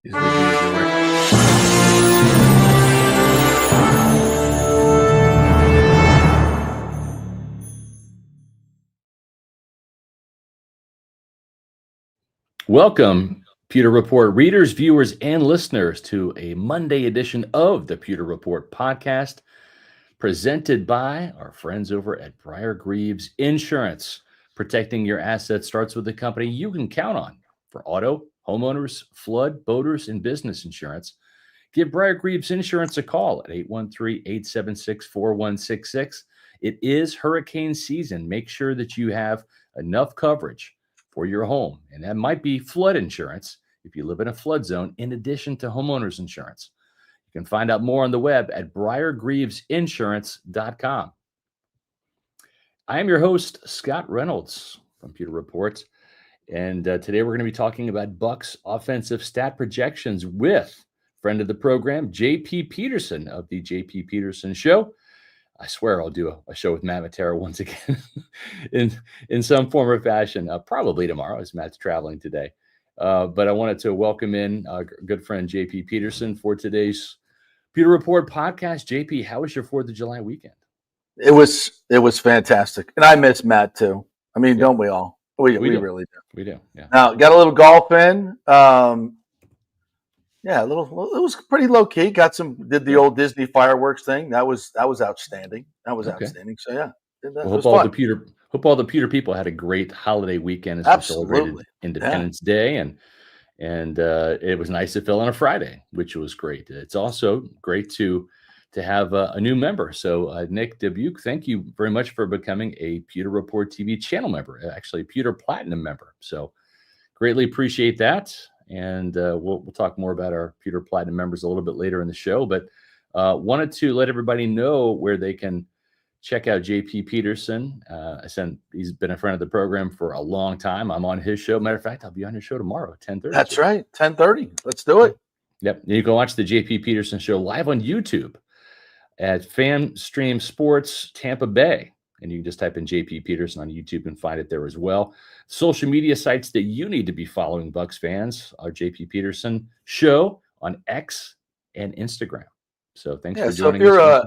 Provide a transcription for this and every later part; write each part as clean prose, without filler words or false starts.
He's with you. Welcome, Pewter Report readers, viewers, and listeners to a Monday edition of the Pewter Report podcast, presented by our friends over at Briar-Greaves Insurance. Protecting your assets starts with a company you can count on for auto, homeowners, flood, boaters, and business insurance. Give Briar-Greaves Insurance a call at 813-876-4166. It is hurricane season. Make sure that you have enough coverage for your home, and that might be flood insurance if you live in a flood zone, in addition to homeowners insurance. You can find out more on the web at briargreavesinsurance.com. I am your host, Scott Reynolds from Pewter Report, and today we're going to be talking about Bucs offensive stat projections with friend of the program, J.P. Peterson of the J.P. Peterson Show. I swear I'll do a show with Matt Matera once again in some form or fashion, probably tomorrow as Matt's traveling today. But I wanted to welcome in our good friend J.P. Peterson for today's Pewter Report podcast. J.P., how was your 4th of July weekend? It was fantastic. And I miss Matt too. I mean, don't we all? We really do. We do, yeah. Now, got a little golf in. Yeah, it was pretty low key. Did the old Disney fireworks thing. That was outstanding. Outstanding. So yeah. Hope all the Pewter people had a great holiday weekend as we celebrated Independence Day, and it was nice to fill on a Friday, which was great. It's also great to have a new member. So Nick Dubuque, thank you very much for becoming a Pewter Report TV channel member, actually a Pewter Platinum member. So greatly appreciate that. And we'll talk more about our Pewter Platinum members a little bit later in the show, but wanted to let everybody know where they can check out J.P. Peterson. He's been a friend of the program for a long time. I'm on his show. Matter of fact, I'll be on his show tomorrow, 10:30. That's right, 10:30. Let's do it. Yep. You can watch the J.P. Peterson Show live on YouTube at FanStream Sports Tampa Bay. And you can just type in J.P. Peterson on YouTube and find it there as well. Social media sites that you need to be following, Bucs fans, are J.P. Peterson Show on X and Instagram. So thanks for joining us.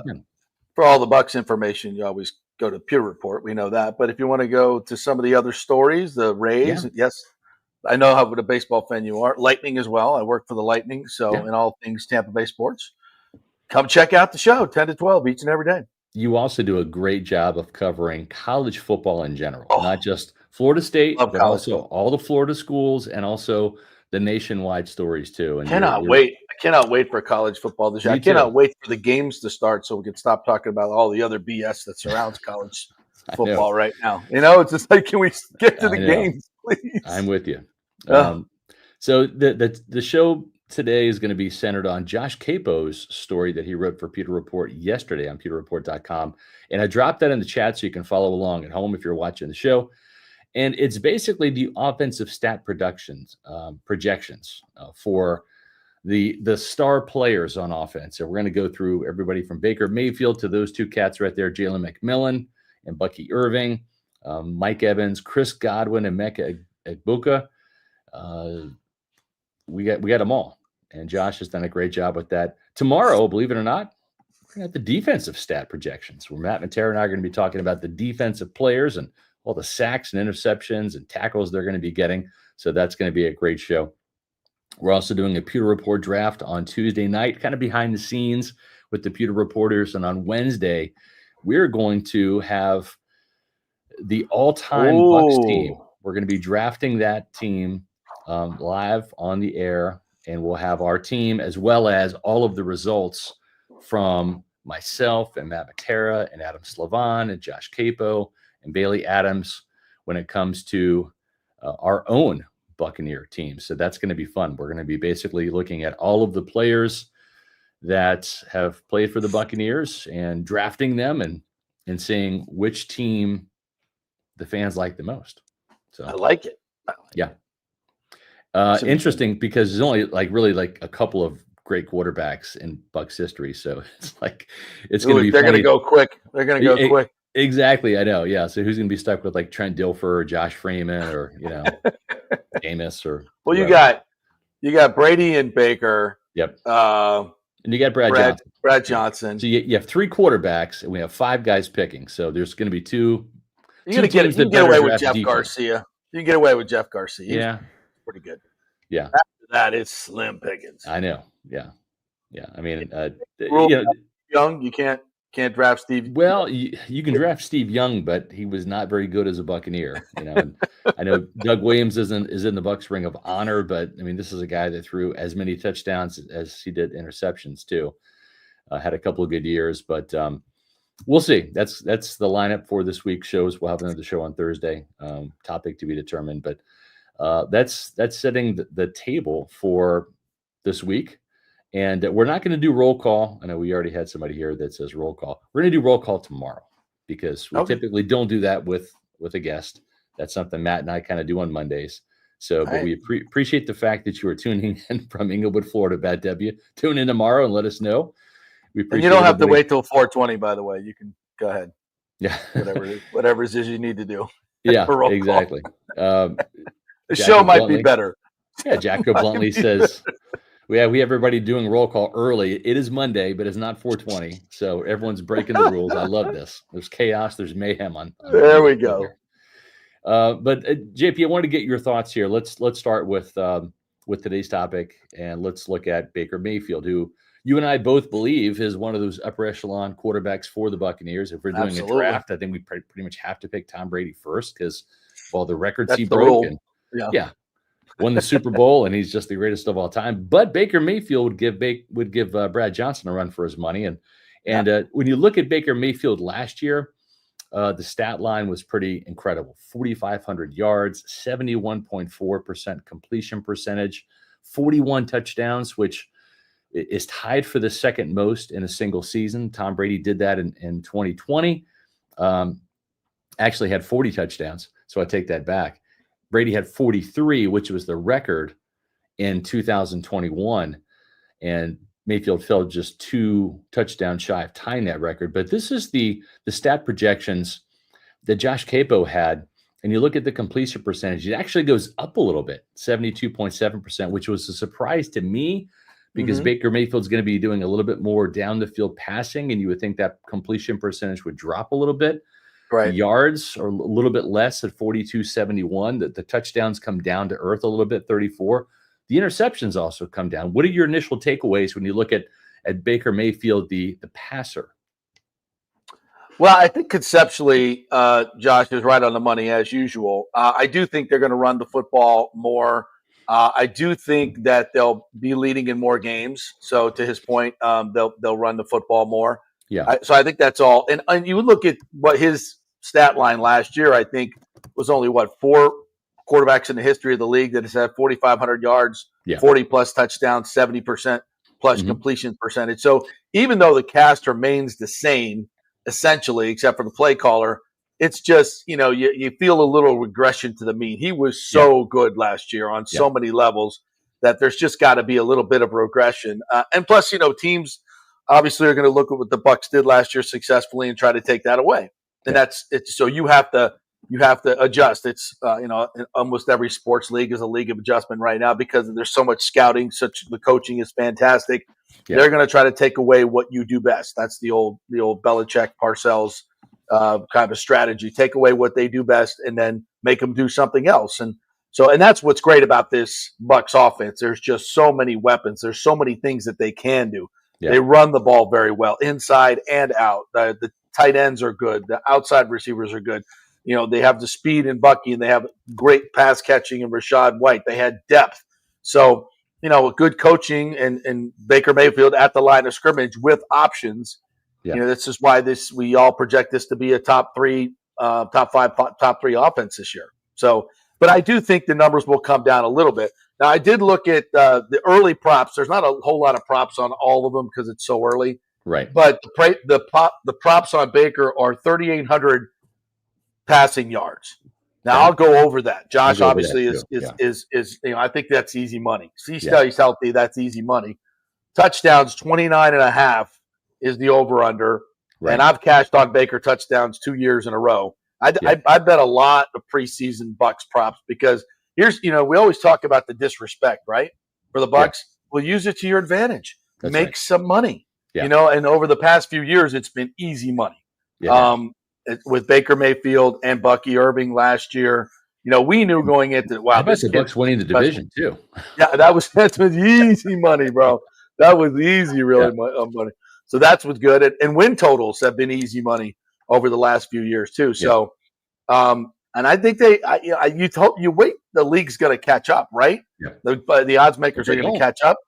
For all the Bucs information, you always go to Pewter Report. We know that. But if you want to go to some of the other stories, the Rays, yes, I know how what a baseball fan you are. Lightning as well. I work for the Lightning. So in all things Tampa Bay sports, come check out the show 10 to 12 each and every day. You also do a great job of covering college football in general, not just Florida State, but also all the Florida schools and also the nationwide stories too. And I cannot wait for college football this year. I cannot wait for the games to start so we can stop talking about all the other BS that surrounds college football right now. It's just like, can we get to the games, please? I'm with you. So the show today is going to be centered on Josh Capo's story that he wrote for Pewter Report yesterday on pewterreport.com. And I dropped that in the chat so you can follow along at home if you're watching the show. And it's basically the offensive stat projections for the star players on offense. So we're going to go through everybody from Baker Mayfield to those two cats right there, Jalen McMillan and Bucky Irving, Mike Evans, Chris Godwin, and Emeka Egbuka. We got them all, and Josh has done a great job with that. Tomorrow, believe it or not, we're going to have the defensive stat projections, where Matt Matera and I are going to be talking about the defensive players and all the sacks and interceptions and tackles they're going to be getting. So that's going to be a great show. We're also doing a Pewter Report draft on Tuesday night, kind of behind the scenes with the Pewter Reporters. And on Wednesday, we're going to have the all-time Bucs team. We're going to be drafting that team live on the air, and we'll have our team as well as all of the results from myself and Matt Matera and Adam Slavon and Josh Capo and Bailey Adams when it comes to our own Buccaneer team. So that's going to be fun. We're going to be basically looking at all of the players that have played for the Buccaneers and drafting them and seeing which team the fans like the most. So I like it. Yeah. Interesting because there's only really a couple of great quarterbacks in Bucs history. So it's going to be they're going to go quick. They're going to go quick. Exactly. I know. Yeah. So who's going to be stuck with Trent Dilfer or Josh Freeman or, Jameis or. Well, whoever. You got Brady and Baker. Yep. And you got Brad Johnson. Brad Johnson. So you have 3 quarterbacks, and we have 5 guys picking. So there's going to be 2. You can get away with Jeff Garcia. You can get away with Jeff Garcia. Yeah. Pretty good. Yeah. After that, it's slim pickings. I know. Yeah. Yeah. I mean, Young, you can't draft Steve. Well, you can draft Steve Young, but he was not very good as a Buccaneer. And I know Doug Williams is in the Bucs Ring of Honor, but I mean, this is a guy that threw as many touchdowns as he did interceptions too. Had a couple of good years, but we'll see. That's the lineup for this week's shows. We'll have another show on Thursday. Topic to be determined, but that's setting the table for this week. And we're not going to do roll call. I know we already had somebody here that says roll call. We're going to do roll call tomorrow because we typically don't do that with a guest. That's something Matt and I kind of do on Mondays. So, but we appreciate the fact that you are tuning in from Englewood, Florida. Bad W. Tune in tomorrow and let us know. We appreciate. And you don't have to wait till 4:20. By the way, you can go ahead. Yeah, whatever it is you need to do. Yeah, exactly. The show might be better. Yeah, Jacko Bluntly says. We have everybody doing roll call early. It is Monday, but it's not 4:20, so everyone's breaking the rules. I love this. There's chaos. There's mayhem on there we go. But JP, I wanted to get your thoughts here. Let's start with today's topic, and let's look at Baker Mayfield, who you and I both believe is one of those upper echelon quarterbacks for the Buccaneers. If we're doing a draft, I think we pretty much have to pick Tom Brady first because of all the records he broke. Yeah. Won the Super Bowl, and he's just the greatest of all time. But Baker Mayfield would give Brad Johnson a run for his money. And when you look at Baker Mayfield last year, the stat line was pretty incredible: 4,500 yards, 71.4% completion percentage, 41 touchdowns, which is tied for the second most in a single season. Tom Brady did that in 2020. Actually had 40 touchdowns, so I take that back. Brady had 43, which was the record in 2021, and Mayfield fell just 2 touchdowns shy of tying that record. But this is the stat projections that Josh Capo had, and you look at the completion percentage, it actually goes up a little bit, 72.7%, which was a surprise to me because Baker Mayfield's going to be doing a little bit more down the field passing, and you would think that completion percentage would drop a little bit. Right. Yards are a little bit less at 42.71. The touchdowns come down to earth a little bit, 34. The interceptions also come down. What are your initial takeaways when you look at Baker Mayfield, the passer? Well, I think conceptually, Josh is right on the money as usual. I do think they're going to run the football more. I do think that they'll be leading in more games. So to his point, they'll run the football more. Yeah. So I think that's all. And you look at what his stat line last year, I think was only 4 quarterbacks in the history of the league that has had 4,500 yards, 40 plus touchdowns, 70% plus completion percentage. So even though the cast remains the same, essentially, except for the play caller, it's just, you feel a little regression to the mean. He was so good last year on so many levels that there's just got to be a little bit of regression. And plus, teams obviously are going to look at what the Bucs did last year successfully and try to take that away. And that's it. So you have to adjust. It's almost every sports league is a league of adjustment right now because there's so much scouting. The coaching is fantastic. Yeah. They're going to try to take away what you do best. That's the old Belichick Parcells kind of strategy. Take away what they do best and then make them do something else. And that's what's great about this Bucs offense. There's just so many weapons. There's so many things that they can do. Yeah. They run the ball very well, inside and out. The tight ends are good. The outside receivers are good. They have the speed in Bucky, and they have great pass catching in Rachaad White. They had depth. So, good coaching and Baker Mayfield at the line of scrimmage with options. Yeah. This is why we all project this to be a top 5, top 3 offense this year. So, but I do think the numbers will come down a little bit. Now, I did look at the early props. There's not a whole lot of props on all of them because it's so early. Right. But the props on Baker are 3,800 passing yards. Now, I'll go over that. Josh obviously is I think that's easy money. He's healthy. That's easy money. Touchdowns, 29.5 is the over-under. Right. And I've cashed on Baker touchdowns 2 years in a row. I bet a lot of preseason Bucs props because here's, we always talk about the disrespect, right? for the Bucs, well, use it to your advantage. That's Make right. some money. Yeah. You know, and over the past few years, it's been easy money. With Baker Mayfield and Bucky Irving last year, you know, we knew going into How about the Bucs winning the division too? Yeah, that's easy money, bro. That was easy, really money. So that's what's good. And win totals have been easy money over the last few years too. So, and I think you wait, the league's going to catch up, right? Yeah. The odds makers are going to catch up.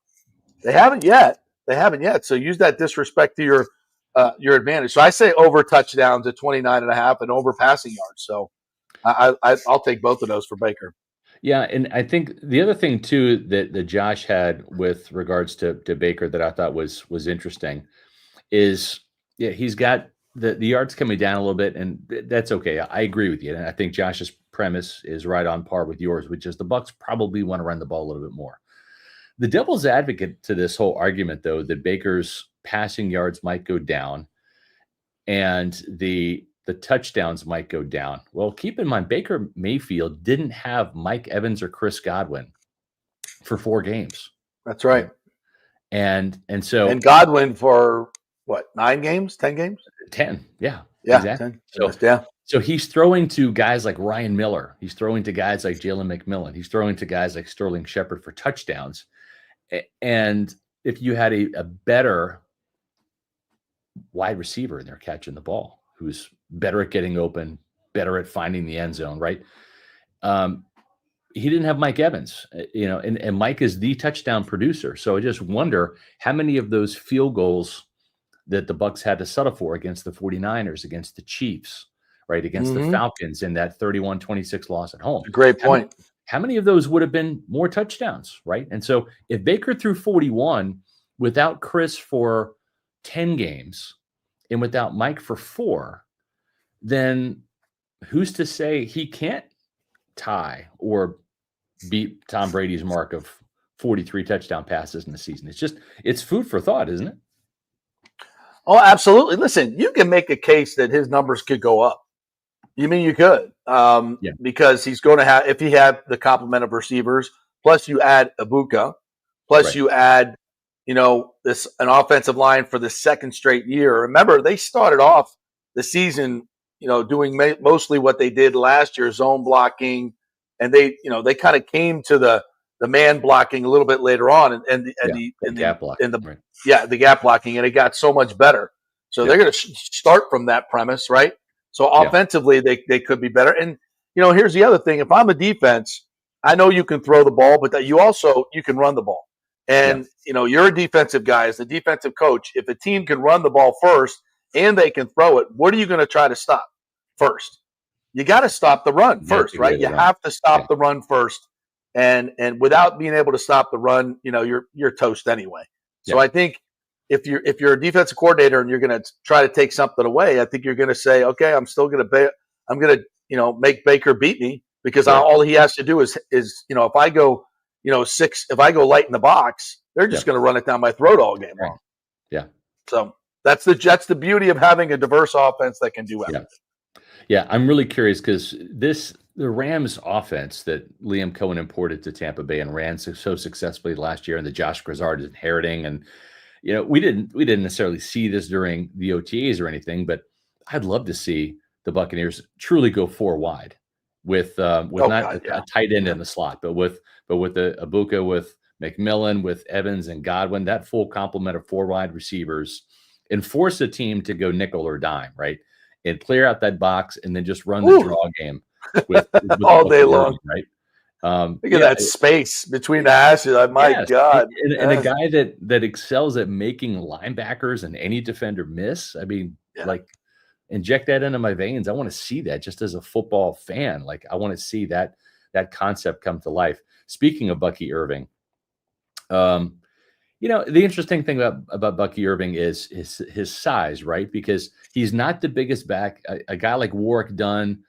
They haven't yet. So use that disrespect to your advantage. So I say over touchdowns at 29.5 and over passing yards. So I'll take both of those for Baker. Yeah, and I think the other thing too that Josh had with regards to Baker that I thought was interesting is he's got the yards coming down a little bit, and that's okay. I agree with you, and I think Josh's premise is right on par with yours, which is the Bucs probably want to run the ball a little bit more. The devil's advocate to this whole argument, though, that Baker's passing yards might go down and the touchdowns might go down. Well, keep in mind, Baker Mayfield didn't have Mike Evans or Chris Godwin for 4 games. That's right. And Godwin for what, 9 games, 10 games? 10. Yeah. Yeah. Exactly. 10. So he's throwing to guys like Ryan Miller. He's throwing to guys like Jalen McMillan. He's throwing to guys like Sterling Shepard for touchdowns. And if you had a better wide receiver in there catching the ball, who's better at getting open, better at finding the end zone, right? He didn't have Mike Evans, and Mike is the touchdown producer. So I just wonder how many of those field goals that the Bucs had to settle for against the 49ers, against the Chiefs, right, against the Falcons in that 31-26 loss at home. Great point. How many of those would have been more touchdowns, right? And so if Baker threw 41 without Chris for 10 games and without Mike for 4, then who's to say he can't tie or beat Tom Brady's mark of 43 touchdown passes in the season? It's food for thought, isn't it? Oh, absolutely. Listen, you can make a case that his numbers could go up. You mean you could? Because he's going to have, if he had the complement of receivers, plus you add Egbuka, plus you add, an offensive line for the second straight year. Remember, they started off the season, doing mostly what they did last year, zone blocking, and they kind of came to the man blocking a little bit later on, and the gap blocking, the gap blocking, and it got so much better. So they're going to start from that premise, right? So offensively, they could be better. And here's the other thing: if I'm a defense, I know you can throw the ball, but that you can run the ball. And you're a defensive guy, as the defensive coach. If a team can run the ball first and they can throw it, what are you going to try to stop first? You got to stop the run first, right? You have to stop the run first. And without being able to stop the run, you're toast anyway. So I think if you're a defensive coordinator and you're going to try to take something away, I think you're going to say, okay, I'm going to make Baker beat me, because all he has to do is if I go if I go light in the box, they're just going to run it down my throat all game long. Yeah. So that's the beauty of having a diverse offense that can do everything. Yeah, I'm really curious because the Rams offense that Liam Cohen imported to Tampa Bay and ran so successfully last year, and the Josh Grizzard is inheriting, and we didn't necessarily see this during the OTAs or anything, but I'd love to see the Buccaneers truly go 4 wide with a tight end in the slot, but with the Egbuka, with McMillan, with Evans and Godwin, that full complement of 4 wide receivers, and force a team to go nickel or dime, right? And clear out that box and then just run the draw game with all day long, right? Look at that space between the hashes. My God. And a guy that excels at making linebackers and any defender miss. I mean, inject that into my veins. I want to see that just as a football fan. Like, I want to see that concept come to life. Speaking of Bucky Irving, the interesting thing about Bucky Irving is his size, right? Because he's not the biggest back. A guy like Warwick Dunn,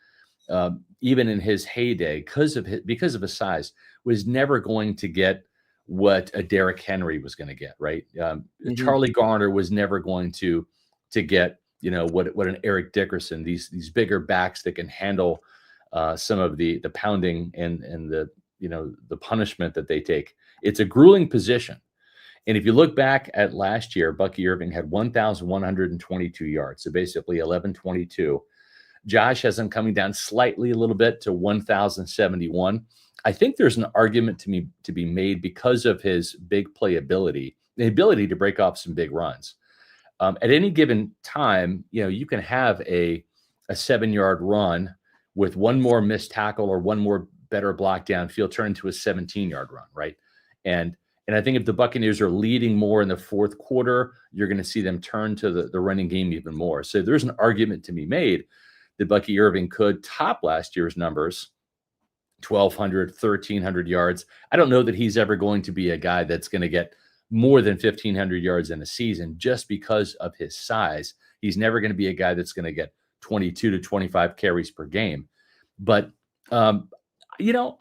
even in his heyday, because of his size, was never going to get what a Derrick Henry was going to get, right? Charlie Garner was never going to get what an Eric Dickerson, these bigger backs that can handle some of the pounding and the the punishment that they take. It's a grueling position. And if you look back at last year, Bucky Irving had 1,122 yards, so basically 1122. Josh has him coming down slightly a little bit to 1,071. I think there's an argument to be made because of his big playability, the ability to break off some big runs. At any given time, you can have a 7-yard run with one more missed tackle or one more better block downfield turn into a 17-yard run, right? And I think if the Buccaneers are leading more in the fourth quarter, you're going to see them turn to the running game even more. So there's an argument to be made that Bucky Irving could top last year's numbers, 1,200, 1,300 yards. I don't know that he's ever going to be a guy that's going to get more than 1,500 yards in a season just because of his size. He's never going to be a guy that's going to get 22 to 25 carries per game. But, I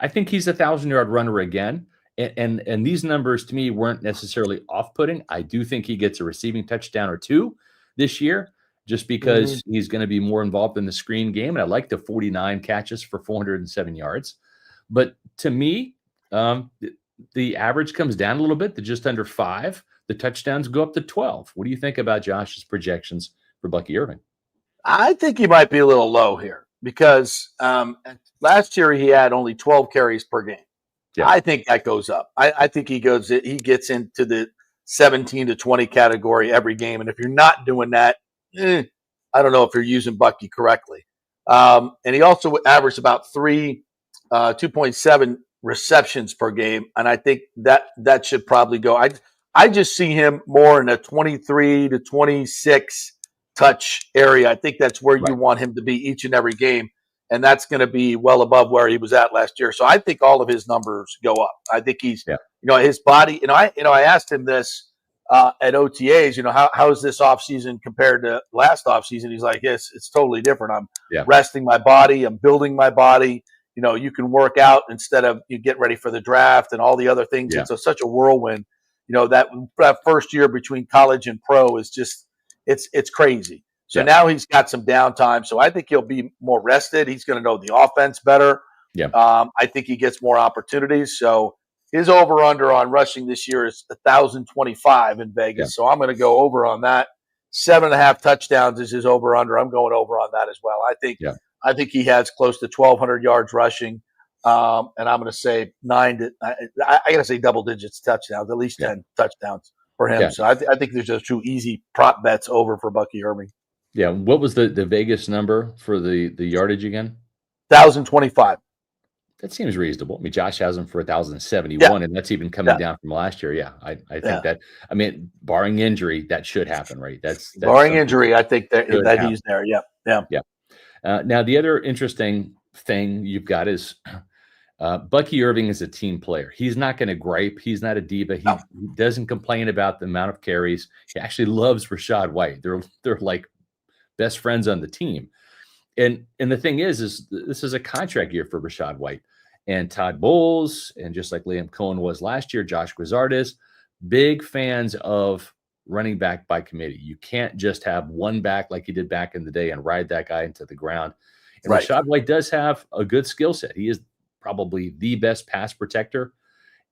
think he's a 1,000-yard runner again. And these numbers to me weren't necessarily off-putting. I do think he gets a receiving touchdown or two this year just because he's going to be more involved in the screen game. And I like the 49 catches for 407 yards. But to me, the average comes down a little bit to just under 5. The touchdowns go up to 12. What do you think about Josh's projections for Bucky Irving? I think he might be a little low here because last year he had only 12 carries per game. Yeah. I think that goes up. I think he gets into the 17 to 20 category every game. And if you're not doing that, I don't know if you're using Bucky correctly. And he also averaged about 2.7 receptions per game. And I think that should probably go. I just see him more in a 23 to 26 touch area. I think that's where you want him to be each and every game. And that's going to be well above where he was at last year. So I think all of his numbers go up. I think he's, his body, I asked him this at OTAs, how is this offseason compared to last offseason? He's like, yes, it's totally different. I'm resting my body. I'm building my body. You can work out instead of you get ready for the draft and all the other things. Yeah. It's such a whirlwind, that first year between college and pro is just, it's crazy. So now he's got some downtime. So I think he'll be more rested. He's going to know the offense better. Yeah. I think he gets more opportunities. So his over-under on rushing this year is 1,025 in Vegas. Yeah. So I'm going to go over on that. 7.5 touchdowns is his over-under. I'm going over on that as well. I think he has close to 1,200 yards rushing. And I'm going to say I got to say double digits touchdowns, at least 10 touchdowns for him. Yeah. So I think there's just 2 easy prop bets over for Bucky Irving. Yeah. What was the Vegas number for the yardage again? 1,025. That seems reasonable. I mean, Josh has him for 1,071, and that's even coming down from last year. Yeah. I think that, barring injury, that should happen, right? That's barring injury. I think that he's there. Yeah. Yeah. Yeah. Now, the other interesting thing you've got is Bucky Irving is a team player. He's not going to gripe. He's not a diva. He doesn't complain about the amount of carries. He actually loves Rachaad White. They're like best friends on the team. And the thing is this is a contract year for Rachaad White. And Todd Bowles, and just like Liam Cohen was last year, Josh Grizzard is, big fans of running back by committee. You can't just have one back like you did back in the day and ride that guy into the ground. And Rachaad White does have a good skill set. He is probably the best pass protector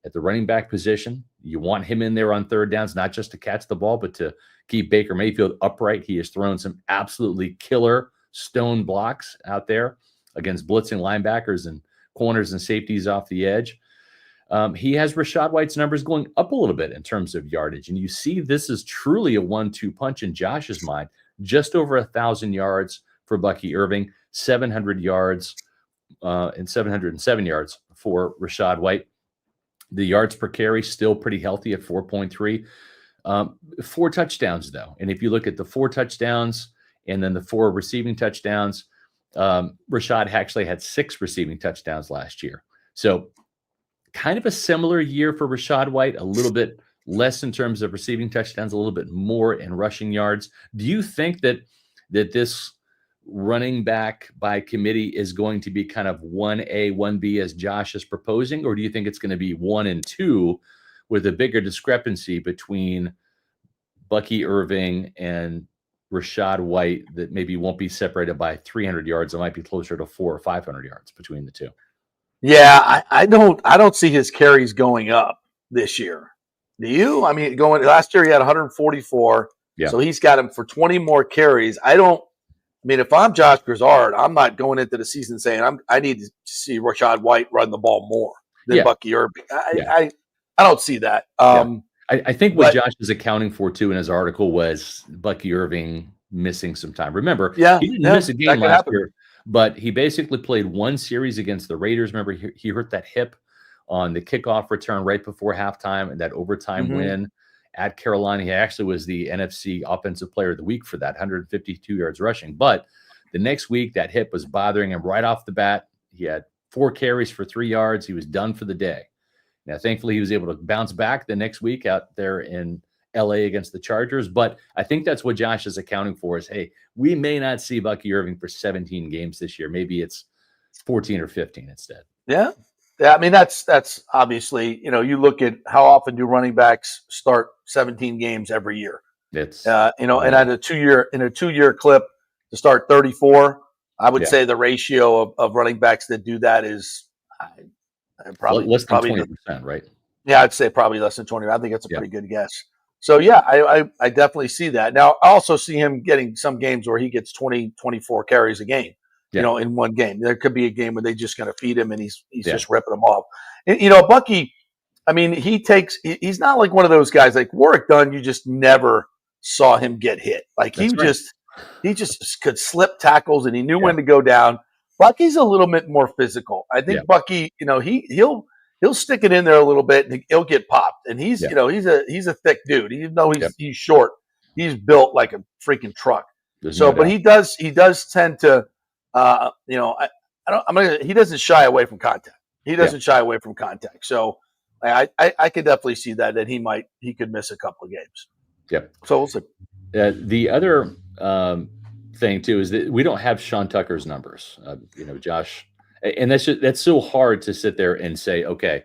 at the running back position. You want him in there on third downs, not just to catch the ball, but to keep Baker Mayfield upright. He has thrown some absolutely killer stone blocks out there against blitzing linebackers and corners and safeties off the edge. He has Rachaad White's numbers going up a little bit in terms of yardage. And you see this is truly a 1-2 punch in Josh's mind. Just over 1,000 yards for Bucky Irving, 700 yards and 707 yards for Rachaad White. The yards per carry still pretty healthy at 4.3. 4 touchdowns, though. And if you look at the 4 touchdowns and then the 4 receiving touchdowns, Rachaad actually had 6 receiving touchdowns last year. So kind of a similar year for Rachaad White, a little bit less in terms of receiving touchdowns, a little bit more in rushing yards. Do you think that this running back by committee is going to be kind of 1A, 1B as Josh is proposing, or do you think it's going to be 1 and 2 with a bigger discrepancy between Bucky Irving and Rachaad White that maybe won't be separated by 300 yards? It might be closer to 400 or 500 yards between the two. Yeah, I don't see his carries going up. this year. Do you? I mean, going last year he had 144. Yeah. So he's got him for 20 more carries. I mean, if I'm Josh Grizzard, I'm not going into the season saying I need to see Rachaad White run the ball more than Bucky Irving. I don't see that. I think what Josh is accounting for too in his article was Bucky Irving missing some time. Remember, he didn't miss a game last year, but he basically played one series against the Raiders. Remember, he hurt that hip on the kickoff return right before halftime and that overtime win at Carolina. He actually was the NFC Offensive Player of the Week for that, 152 yards rushing. But the next week, that hip was bothering him right off the bat. He had 4 carries for 3 yards. He was done for the day. Now, thankfully, he was able to bounce back the next week out there in LA against the Chargers. But I think that's what Josh is accounting for is, hey, we may not see Bucky Irving for 17 games this year. Maybe it's 14 or 15 instead. Yeah. Yeah, I mean that's obviously, you look at how often do running backs start 17 games every year. It's and at a 2-year clip to start 34, I would say the ratio of running backs that do that is probably less than 20%, right? Yeah, I'd say probably less than 20. I think that's a pretty good guess. So yeah, I definitely see that. Now I also see him getting some games where he gets 20, 24 carries a game. In one game. There could be a game where they just kind of feed him and he's just ripping them off. And, Bucky, I mean, he's not like one of those guys like Warwick Dunn. You just never saw him get hit. Like he just could slip tackles and he knew when to go down. Bucky's a little bit more physical. I think Bucky, he'll stick it in there a little bit and he'll get popped. And he's a thick dude. Even though he's short, he's built like a freaking truck. But he does tend to, he doesn't shy away from contact. He doesn't shy away from contact. So I could definitely see that he could miss a couple of games. Yep. So we'll see. The other thing too is that we don't have Sean Tucker's numbers. Josh, and that's so hard to sit there and say, okay,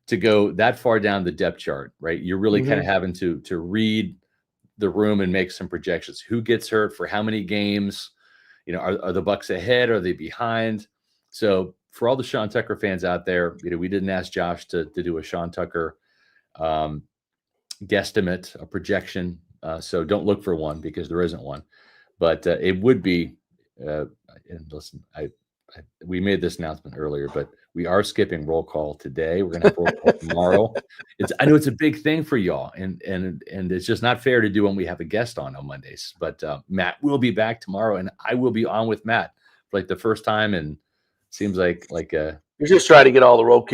to go that far down the depth chart, right? You're really kind of having to read the room and make some projections. Who gets hurt for how many games? Are the Bucs ahead? Are they behind? So for all the Sean Tucker fans out there, we didn't ask Josh to do a Sean Tucker guesstimate, a projection. So don't look for one because there isn't one. But it would be. And listen, we made this announcement earlier, but we are skipping roll call today. We're gonna have roll call tomorrow. I know it's a big thing for y'all, and it's just not fair to do when we have a guest on Mondays. But Matt will be back tomorrow, and I will be on with Matt for like the first time, and seems like you're just trying to get all the roll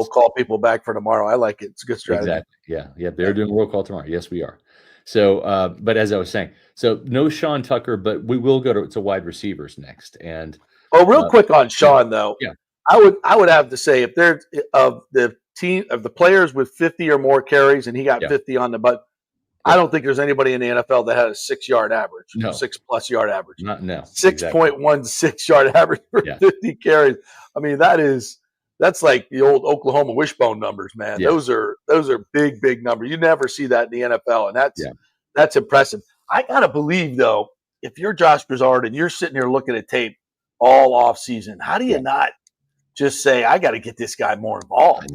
call people back for tomorrow. I like it. It's a good strategy. Exactly. Yeah. They're doing roll call tomorrow. Yes, we are. So, but as I was saying, so no Sean Tucker, but we will go to wide receivers next. And real quick on Sean though. Yeah. I would have to say if there's of the players with 50 or more carries and he got 50 on the butt, I don't think there's anybody in the NFL that has a 6-yard average, 6+ yard average. 6.16 yard average for 50 carries. I mean, that's like the old Oklahoma wishbone numbers, man. Yeah. Those are big numbers. You never see that in the NFL, and that's impressive. I gotta believe though, if you're Josh Grizzard and you're sitting here looking at tape all off season, how do you not just say, I got to get this guy more involved?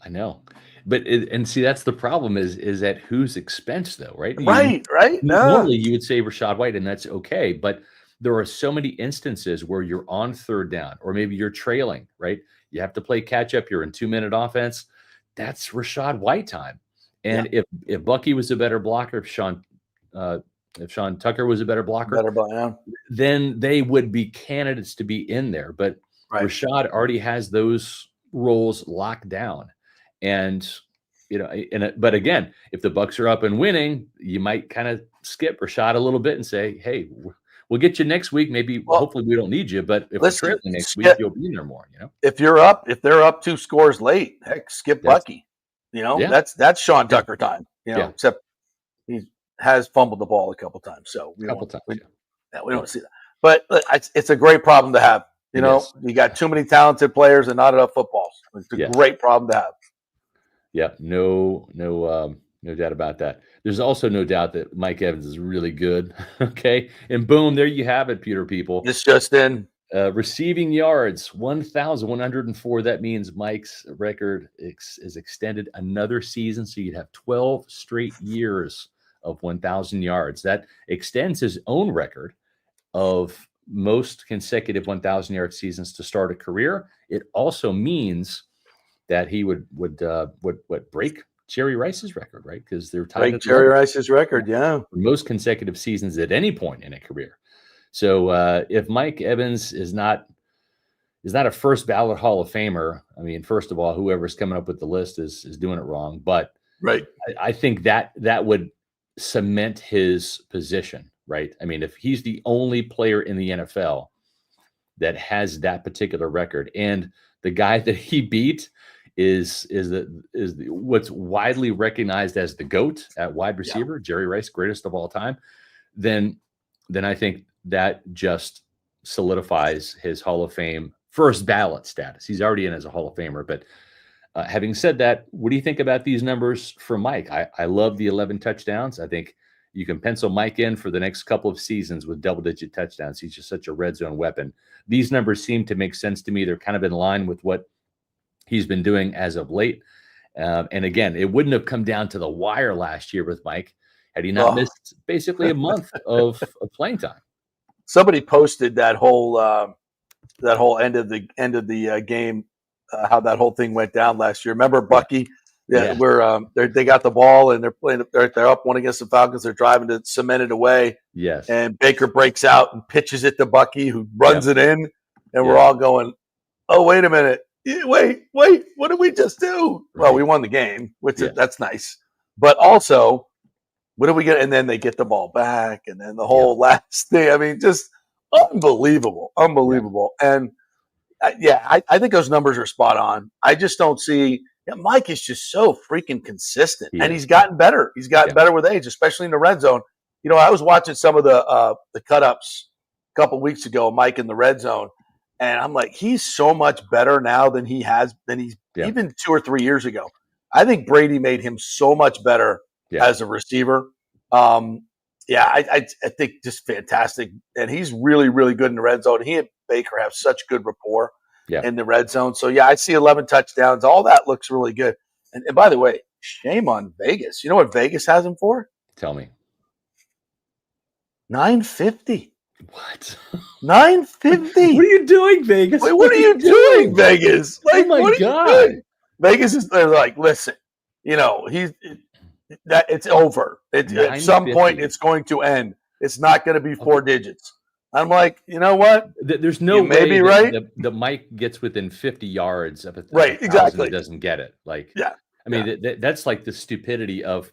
I know. But and see, that's the problem is at whose expense though, right? Right. Normally you would say Rachaad White, and that's okay. But there are so many instances where you're on third down, or maybe you're trailing, right? You have to play catch up. You're in 2-minute offense. That's Rachaad White time. And if Bucky was a better blocker, if Sean Tucker was a better blocker, then they would be candidates to be in there. But Rachaad already has those roles locked down. And, but again, if the Bucs are up and winning, you might kind of skip Rachaad a little bit and say, hey, we'll get you next week. Maybe, hopefully we don't need you, but if we're trailing next week, you'll be in there more, If they're up 2 scores late, heck, skip Bucky. That's Sean Tucker time, except he has fumbled the ball a couple times. So we don't see that. But it's a great problem to have. You got too many talented players and not enough footballs. It's a great problem to have. Yeah, no doubt about that. There's also no doubt that Mike Evans is really good. Okay, and boom, there you have it, Pewter people. It's just in. Receiving yards, 1,104. That means Mike's record is extended another season. So you'd have 12 straight years of 1,000 yards. That extends his own record of most consecutive 1,000-yard seasons to start a career. It also means that he would break Jerry Rice's record, right? Because they're tied Break Jerry Rice's record, yeah. Most consecutive seasons at any point in a career. So if Mike Evans is not a first ballot Hall of Famer, I mean, first of all, whoever's coming up with the list is doing it wrong. But right, I think that would cement his position, right? I mean, if he's the only player in the NFL that has that particular record, and the guy that he beat is what's widely recognized as the GOAT at wide receiver, Jerry Rice, greatest of all time, then I think that just solidifies his Hall of Fame first ballot status. He's already in as a Hall of Famer. But having said that, what do you think about these numbers for Mike? I love the 11 touchdowns. I think you can pencil Mike in for the next couple of seasons with double-digit touchdowns. He's just such a red zone weapon. These numbers seem to make sense to me. They're kind of in line with what he's been doing as of late. And again, it wouldn't have come down to the wire last year with Mike had he not missed basically a month of playing time. Somebody posted that whole end of the game, how that whole thing went down last year. Remember Bucky? Yeah. Where they got the ball and they're playing. They're up one against the Falcons. They're driving to cement it away. Yes. And Baker breaks out and pitches it to Bucky, who runs it in, and we're all going, "Oh, wait a minute! Wait! What did we just do?" Right. Well, we won the game, which that's nice. But also, what do we get? And then they get the ball back, and then the whole last thing. I mean, just unbelievable. And I think those numbers are spot on. I just don't see. Mike is just so freaking consistent, and he's gotten better. He's gotten better with age, especially in the red zone. You know, I was watching some of the cut-ups a couple weeks ago, Mike in the red zone, and I'm like, he's so much better now than he's even 2 or 3 years ago. I think Brady made him so much better as a receiver. I think just fantastic, and he's really, really good in the red zone. He and Baker have such good rapport. In the red zone. So, I see 11 touchdowns. All that looks really good. And by the way, shame on Vegas. You know what Vegas has him for? Tell me. $950. What? $950. What are you doing, Vegas? Wait, what are you doing, Vegas? Like, oh, my God. Vegas is like, listen, it's over. At some point, it's going to end. It's not going to be 4 digits. I'm like, you know what? There's no way that Mike gets within 50 yards of a exactly. He doesn't get it. Like, I mean, that's like the stupidity of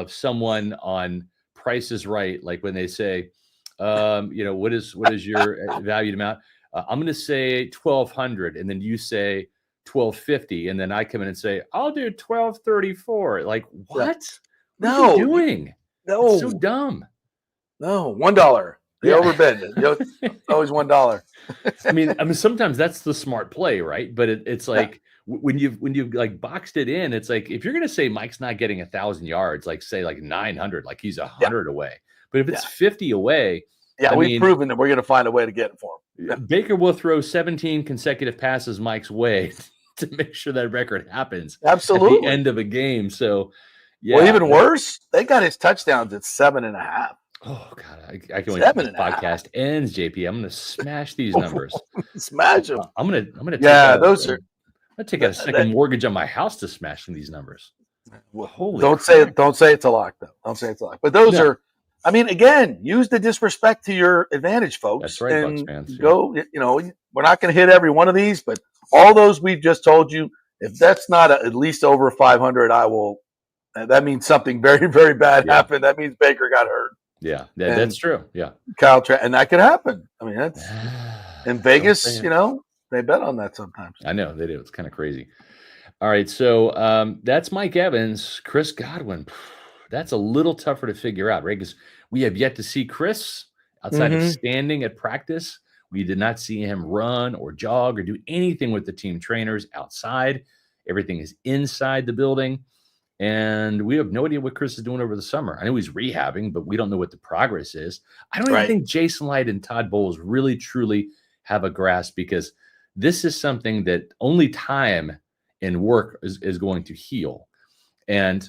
someone on Price is Right. Like when they say, what is your valued amount? I'm going to say 1,200, and then you say 1,250, and then I come in and say, I'll do 1,234. Like, what? What are you doing? No, it's so dumb. No, $1. They overbid. Always $1. I mean, sometimes that's the smart play, right? But it's like when you've like boxed it in, it's like if you're going to say Mike's not getting 1,000 yards, like say like 900, like he's 100 away. But if it's 50 away, we've proven that we're going to find a way to get it for him. Baker will throw 17 consecutive passes Mike's way to make sure that record happens. Absolutely. At the end of a game. So, well, even worse, they got his touchdowns at 7.5. Oh God, I can wait till this podcast ends, JP. I'm going to smash these numbers. Smash them. I'm going to. Those are. I'm going to take a second mortgage on my house to smash these numbers. Well, don't say it's a lock though. Don't say it's a lock. But those are. I mean, again, use the disrespect to your advantage, folks. That's right, Bucs fans. Go. We're not going to hit every one of these, but all those we've just told you, if that's not at least over 500, I will. That means something very, very bad happened. That means Baker got hurt. Yeah, that's true. Yeah, and that could happen. I mean, that's in Vegas. They bet on that sometimes. I know they do. It's kind of crazy. All right, so that's Mike Evans. Chris Godwin. That's a little tougher to figure out, right? Because we have yet to see Chris outside of standing at practice. We did not see him run or jog or do anything with the team trainers outside. Everything is inside the building. And we have no idea what Chris is doing over the summer. I know he's rehabbing, but we don't know what the progress is. I don't even think Jason Light and Todd Bowles really, truly have a grasp, because this is something that only time and work is going to heal. And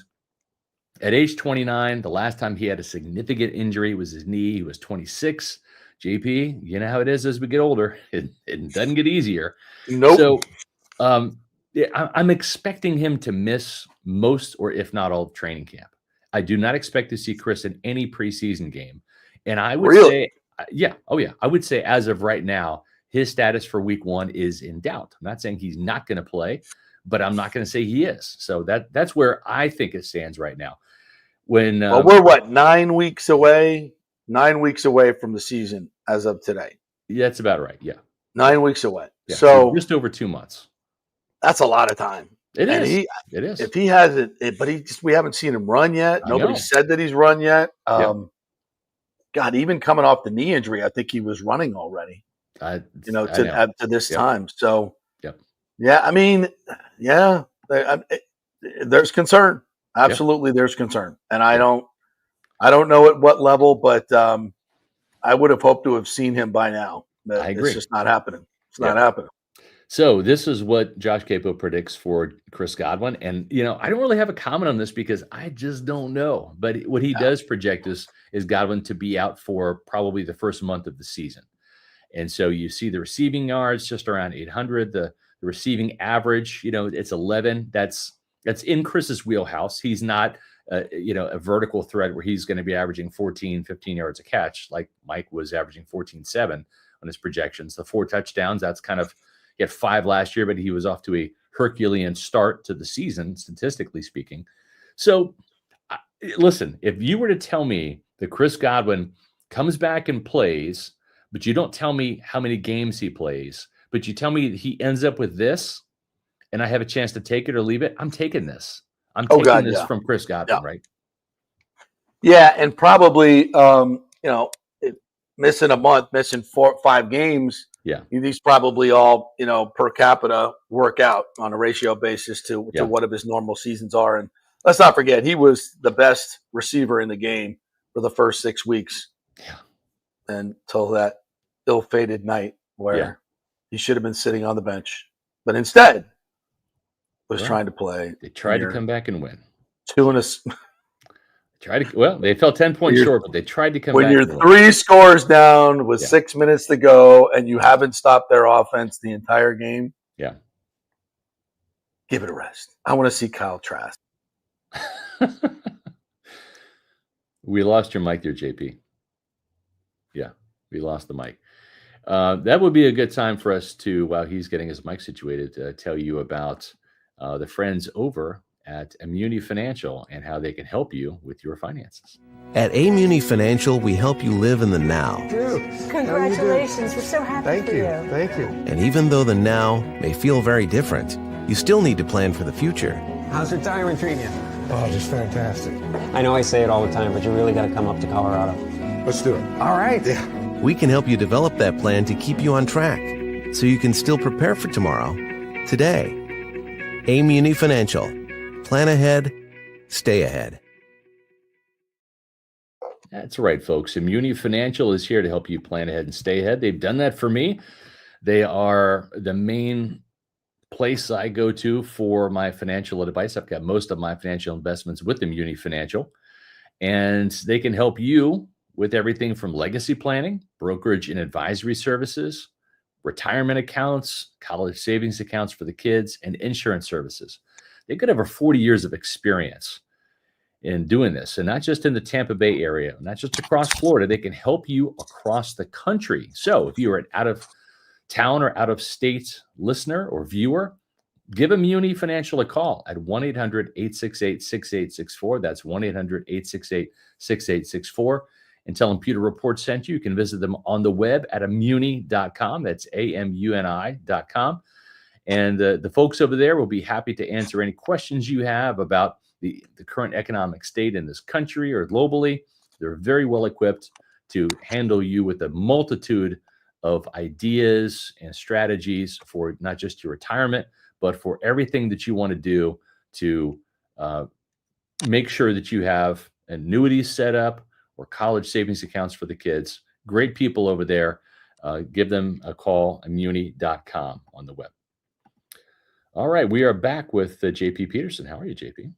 at age 29, the last time he had a significant injury was his knee. He was 26. JP, you know how it is as we get older. It doesn't get easier. Nope. So yeah, I'm expecting him to miss most, or if not all, of training camp. I do not expect to see Chris in any preseason game. And I would say, yeah, I would say as of right now, his status for week 1 is in doubt. I'm not saying he's not going to play, but I'm not going to say he is. So that's where I think it stands right now. When well, we're what, 9 weeks away? 9 weeks away from the season as of today. Yeah, that's about right. Yeah. 9 weeks away. Yeah, so just over 2 months. That's a lot of time. It is. It is. If he hasn't, but we haven't seen him run yet. Nobody said that he's run yet. God, even coming off the knee injury, I think he was running already. To this time. So, yeah, I mean, there's concern. Absolutely, there's concern, and I don't know at what level, but I would have hoped to have seen him by now. But I agree. It's just not happening. It's not happening. So this is what Josh Capo predicts for Chris Godwin. And, I don't really have a comment on this because I just don't know. But what he does project is Godwin to be out for probably the first month of the season. And so you see the receiving yards just around 800, the receiving average, it's 11. That's in Chris's wheelhouse. He's not, a vertical threat where he's going to be averaging 14, 15 yards a catch, like Mike was averaging 14.7 on his projections. The 4 touchdowns, that's kind of, he had 5 last year, but he was off to a Herculean start to the season, statistically speaking. So, listen, if you were to tell me that Chris Godwin comes back and plays, but you don't tell me how many games he plays, but you tell me he ends up with this, and I have a chance to take it or leave it, I'm taking this. I'm taking this from Chris Godwin, right? Yeah, and probably, missing a month, missing 4 or 5 games. Yeah, these probably all, per capita work out on a ratio basis to what of his normal seasons are. And let's not forget, he was the best receiver in the game for the first 6 weeks. Yeah. Until that ill-fated night where he should have been sitting on the bench, but instead was trying to play. They tried to come back and win. They fell 10 points short, but they tried to come back. When you're 3 scores down with 6 minutes to go and you haven't stopped their offense the entire game, give it a rest. I want to see Kyle Trask. We lost your mic there, JP. Yeah, we lost the mic. That would be a good time for us to, while he's getting his mic situated, to tell you about the friends over at Amuni Financial and how they can help you with your finances. At Amuni Financial, we help you live in the now. Drew, congratulations. We're so happy for you. Thank you. And even though the now may feel very different, you still need to plan for the future. How's retirement treating you? Oh, just fantastic. I know I say it all the time, but you really got to come up to Colorado. Let's do it. All right. Yeah. We can help you develop that plan to keep you on track so you can still prepare for tomorrow, today. Amuni Financial. Plan ahead, stay ahead. That's right, folks. Amuni Financial is here to help you plan ahead and stay ahead. They've done that for me. They are the main place I go to for my financial advice. I've got most of my financial investments with Amuni Financial, and they can help you with everything from legacy planning, brokerage and advisory services, retirement accounts, college savings accounts for the kids, and insurance services. They've got over 40 years of experience in doing this, and not just in the Tampa Bay area, not just across Florida. They can help you across the country. So if you are an out of town or out of state listener or viewer, give Amuni Financial a call at 1-800-868-6864. That's 1-800-868-6864. And tell them Pewter Report sent you. You can visit them on the web at amuni.com. That's AMUNI.com. And the folks over there will be happy to answer any questions you have about the current economic state in this country or globally. They're very well equipped to handle you with a multitude of ideas and strategies for not just your retirement, but for everything that you want to do to make sure that you have annuities set up or college savings accounts for the kids. Great people over there. give them a call, Amuni.com on the web. All right, we are back with JP Peterson. How are you, JP?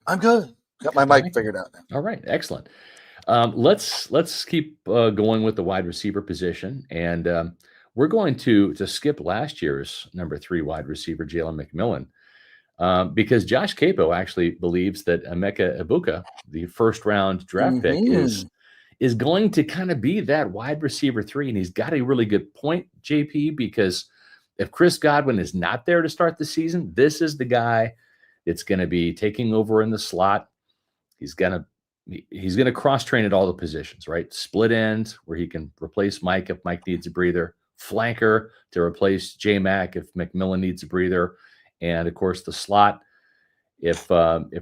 I'm good. Got my mic figured out now. All right, excellent. Let's keep going with the wide receiver position, and we're going to skip last year's number 3 wide receiver, Jalen McMillan, because Josh Capo actually believes that Emeka Egbuka, the first round draft pick, is going to kind of be that wide receiver 3, and he's got a really good point, JP, because if Chris Godwin is not there to start the season, this is the guy that's going to be taking over in the slot. He's going to cross-train at all the positions, right? Split end, where he can replace Mike if Mike needs a breather. Flanker to replace J-Mac if McMillan needs a breather. And, of course, the slot if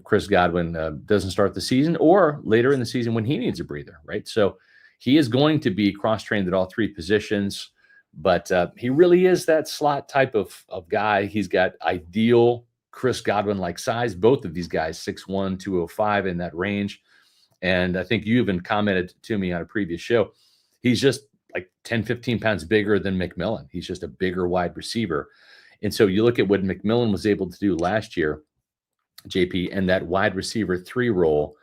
Chris Godwin doesn't start the season, or later in the season when he needs a breather, right? So he is going to be cross-trained at all 3 positions, but he really is that slot type of guy. He's got ideal Chris Godwin-like size. Both of these guys, 6'1", 205 in that range. And I think you even commented to me on a previous show, he's just like 10, 15 pounds bigger than McMillan. He's just a bigger wide receiver. And so you look at what McMillan was able to do last year, JP, and that wide receiver 3 role,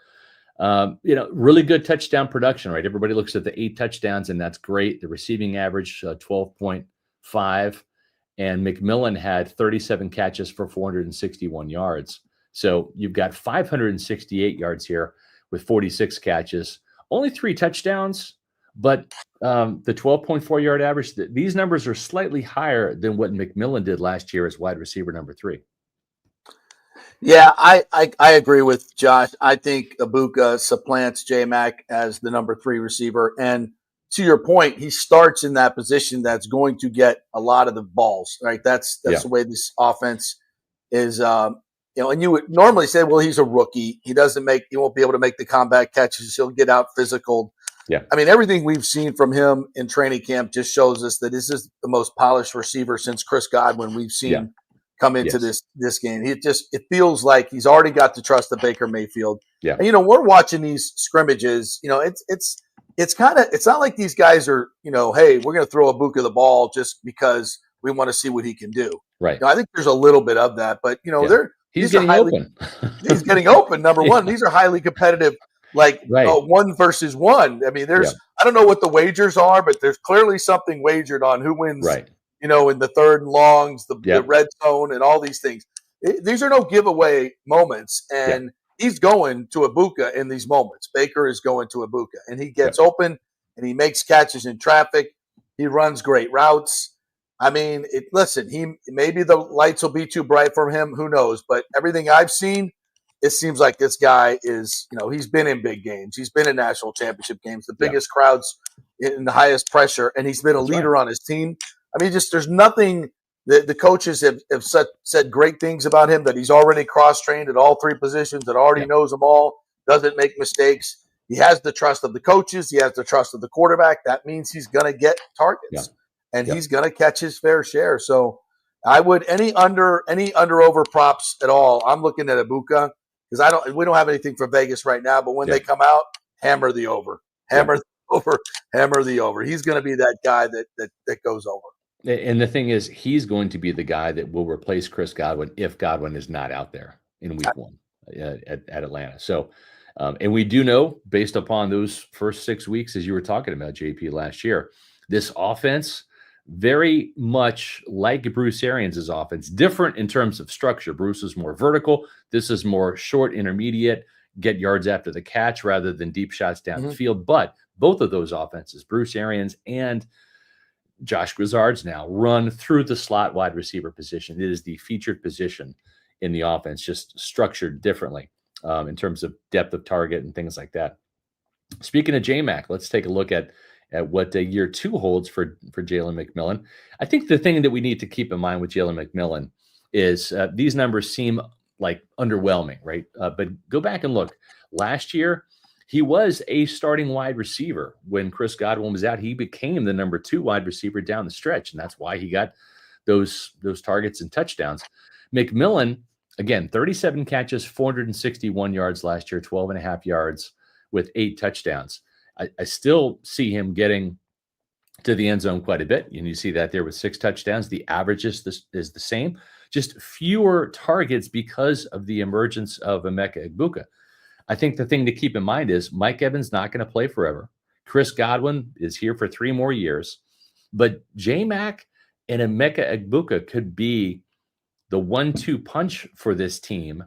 really good touchdown production, right? Everybody looks at the 8 touchdowns, and that's great. The receiving average, 12.5. And McMillan had 37 catches for 461 yards. So you've got 568 yards here with 46 catches, only 3 touchdowns, but the 12.4 yard average, these numbers are slightly higher than what McMillan did last year as wide receiver number 3. Yeah, I agree with Josh. I think Egbuka supplants J-Mac as the number 3 receiver. And to your point, he starts in that position that's going to get a lot of the balls, right? That's the way this offense is, and you would normally say, well, he's a rookie. He won't be able to make the combat catches. He'll get out physical. Yeah. I mean, everything we've seen from him in training camp just shows us that this is the most polished receiver since Chris Godwin we've seen come into this game. It feels like he's already got the trust of Baker Mayfield. Yeah. And, we're watching these scrimmages, it's not like these guys are, hey, we're going to throw Egbuka the ball just because we want to see what he can do. Right. I think there's a little bit of that, but he's getting open. He's getting open. Number one, these are highly competitive, 1 versus 1. I mean, I don't know what the wagers are, but there's clearly something wagered on who wins, right. In the 3rd and longs, the red zone and all these things. These are no giveaway moments. And he's going to Egbuka in these moments. Baker is going to Egbuka, and he gets open and he makes catches in traffic. He runs great routes. I mean, maybe the lights will be too bright for him. Who knows? But everything I've seen, it seems like this guy is, he's been in big games. He's been in national championship games, the biggest crowds in the highest pressure, and he's been a leader on his team. I mean, there's nothing. The coaches have said great things about him, that he's already cross-trained at all 3 positions, that already knows them all, doesn't make mistakes. He has the trust of the coaches. He has the trust of the quarterback. That means he's going to get targets, and he's going to catch his fair share. So I would any under over props at all. I'm looking at Egbuka because we don't have anything for Vegas right now. But when they come out, hammer the over, hammer the over. He's going to be that guy that goes over. And the thing is, he's going to be the guy that will replace Chris Godwin if Godwin is not out there in week 1 at Atlanta. So, and we do know, based upon those first 6 weeks, as you were talking about, JP, last year, this offense, very much like Bruce Arians' offense, different in terms of structure. Bruce is more vertical. This is more short, intermediate, get yards after the catch rather than deep shots down the field. But both of those offenses, Bruce Arians and Josh Grizzard's, now run through the slot wide receiver position. It is the featured position in the offense, just structured differently in terms of depth of target and things like that. Speaking of J-Mac, let's take a look at what year 2 holds for Jalen McMillan. I think the thing that we need to keep in mind with Jalen McMillan is these numbers seem like underwhelming, right? But go back and look. Last year, he was a starting wide receiver. When Chris Godwin was out, he became the number 2 wide receiver down the stretch, and that's why he got those targets and touchdowns. McMillan, again, 37 catches, 461 yards last year, 12.5 yards with 8 touchdowns. I still see him getting to the end zone quite a bit. And you see that there with 6 touchdowns. The average is the same, just fewer targets because of the emergence of Emeka Egbuka. I think the thing to keep in mind is Mike Evans not going to play forever. Chris Godwin is here for 3 more years. But J-Mac and Emeka Egbuka could be the 1-2 punch for this team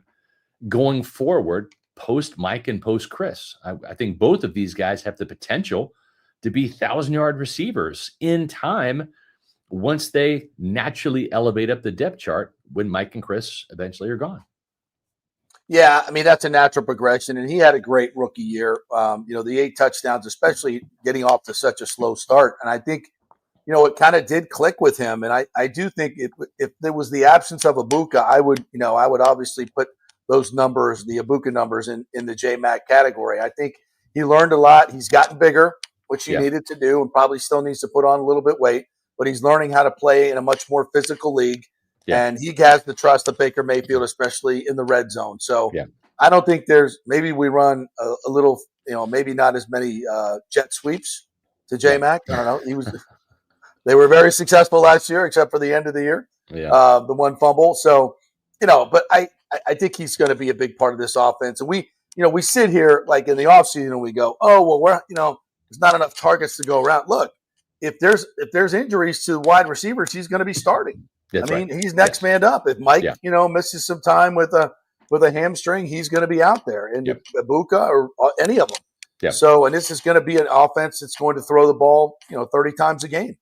going forward, post Mike and post Chris. I think both of these guys have the potential to be 1,000-yard receivers in time once they naturally elevate up the depth chart when Mike and Chris eventually are gone. Yeah, I mean, that's a natural progression, and he had a great rookie year. The 8 touchdowns, especially getting off to such a slow start. And I think, it kind of did click with him. And I do think if there was the absence of Egbuka, I would obviously put those numbers, the Egbuka numbers, in the J-Mac category. I think he learned a lot. He's gotten bigger, which he needed to do, and probably still needs to put on a little bit weight. But he's learning how to play in a much more physical league. Yeah. And he has the trust of Baker Mayfield, especially in the red zone. So I don't think maybe we run a little, maybe not as many jet sweeps to J-Mac. I don't know. They were very successful last year, except for the end of the year, the one fumble. So, but I think he's going to be a big part of this offense. And we sit here like in the offseason and we go, oh, well, there's not enough targets to go around. Look, if there's injuries to wide receivers, he's going to be starting. That's right. He's next man up. If Mike, misses some time with a hamstring, he's going to be out there. And Egbuka or any of them. Yep. So, and this is going to be an offense that's going to throw the ball, 30 times a game.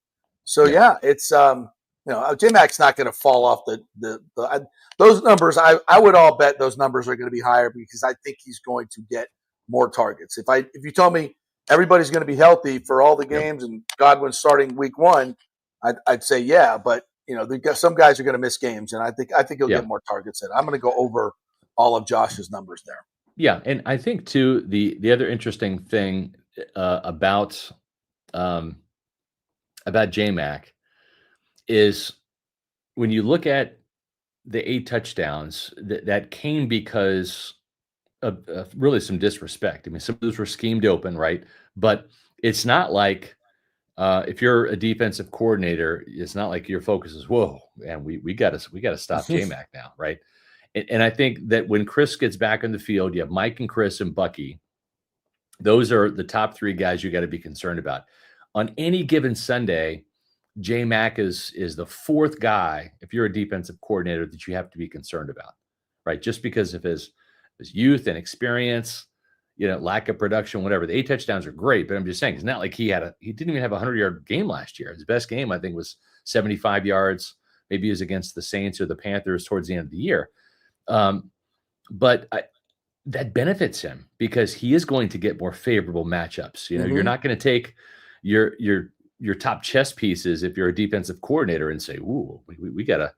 So, it's J-Mac's not going to fall off those numbers. I would all bet those numbers are going to be higher because I think he's going to get more targets. If you told me everybody's going to be healthy for all the games and Godwin's starting week 1, I'd say but some guys are going to miss games, and I think he'll get more targets. And I'm going to go over all of Josh's numbers there. Yeah, and I think too the other interesting thing about J-Mac is when you look at the 8 touchdowns that came because of really some disrespect. I mean, some of those were schemed open, right? But it's not like if you're a defensive coordinator, it's not like your focus is, whoa, man, we got to stop J-Mac now, right? And I think that when Chris gets back on the field, you have Mike and Chris and Bucky. Those are the top 3 guys you got to be concerned about. On any given Sunday, J-Mac is the 4th guy, if you're a defensive coordinator, that you have to be concerned about, right? Just because of his youth and experience, lack of production, whatever. The 8 touchdowns are great, but I'm just saying, it's not like he didn't even have a 100-yard game last year. His best game, I think, was 75 yards. Maybe it was against the Saints or the Panthers towards the end of the year. But that benefits him because he is going to get more favorable matchups. You're not going to take your top chess pieces if you're a defensive coordinator and say, "Ooh, we gotta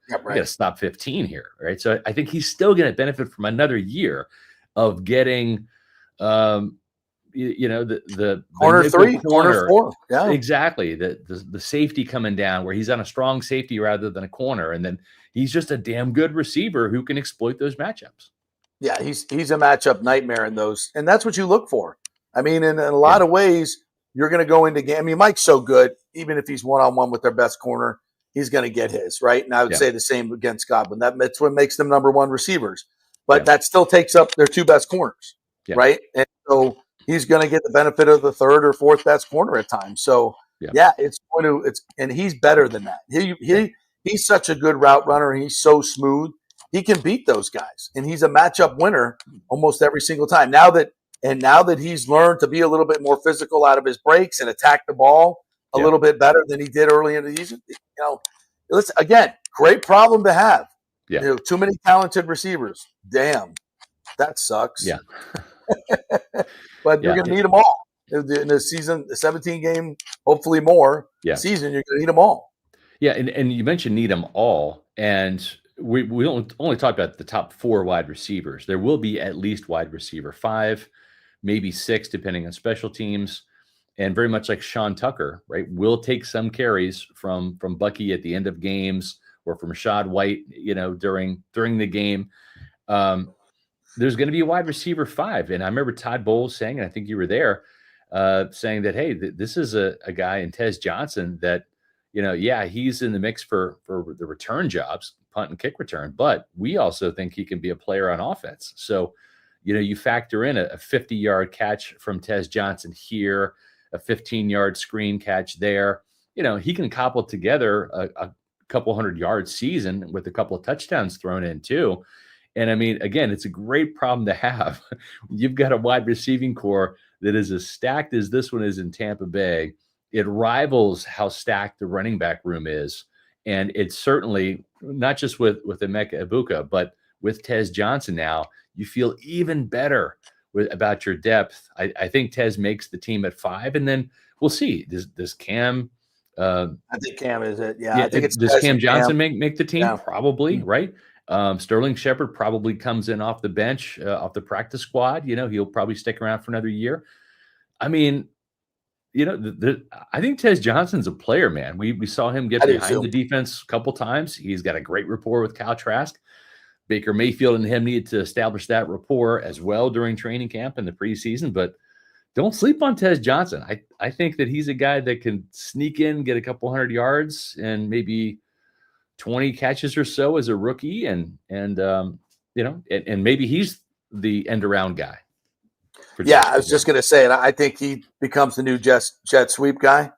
stop 15 here," right? So I think he's still going to benefit from another year of getting, the corner 3, corner 4, exactly. The safety coming down where he's on a strong safety rather than a corner, and then he's just a damn good receiver who can exploit those matchups. Yeah, he's a matchup nightmare in those, and that's what you look for. I mean, in a lot of ways, you're going to go into game. I mean, Mike's so good, even if he's one-on-one with their best corner, he's going to get his, right? And I would say the same against Godwin. That's what makes them number 1 receivers. But that still takes up their 2 best corners, right? And so he's going to get the benefit of the 3rd or 4th best corner at times. So, and he's better than that. He's such a good route runner, and he's so smooth. He can beat those guys, and he's a matchup winner almost every single time. Now that he's learned to be a little bit more physical out of his breaks and attack the ball a little bit better than he did early in the season, again, great problem to have. Yeah. Too many talented receivers. Damn, that sucks. Yeah. But you're going to need them all in the season, the 17-game, hopefully more season. You're going to need them all. Yeah, and you mentioned need them all, and we don't only talk about the top 4 wide receivers. There will be at least wide receiver 5, maybe 6, depending on special teams, and very much like Sean Tucker, right? Will take some carries from Bucky at the end of games or from Rachaad White, during the game. There's going to be a wide receiver 5, and I remember Todd Bowles saying, and I think you were there, saying that, hey, this is a guy in Tez Johnson that, he's in the mix for the return jobs, punt and kick return, but we also think he can be a player on offense. So, you factor in a 50-yard catch from Tez Johnson here, a 15-yard screen catch there. He can cobble together a couple 100-yard season with a couple of touchdowns thrown in too. And I mean, again, it's a great problem to have. You've got a wide receiving core that is as stacked as this one is in Tampa Bay. It rivals how stacked the running back room is. And it's certainly not just with Emeka Egbuka, but with Tez Johnson now, you feel even better about your depth. I think Tez makes the team at 5, and then we'll see. Does Cam? I think Cam is it. Yeah, I think it's does Cam Johnson make the team? Yeah. Probably, right? Sterling Shepard probably comes in off the bench, off the practice squad. He'll probably stick around for another year. I mean, I think Tez Johnson's a player, man. We saw him get behind the defense a couple times. He's got a great rapport with Kyle Trask. Baker Mayfield and him needed to establish that rapport as well during training camp and the preseason, but don't sleep on Tez Johnson. I think that he's a guy that can sneak in, get a couple 100 yards and maybe 20 catches or so as a rookie. And maybe he's the end around guy. Yeah, I was just going to say it. I think he becomes the new jet sweep guy.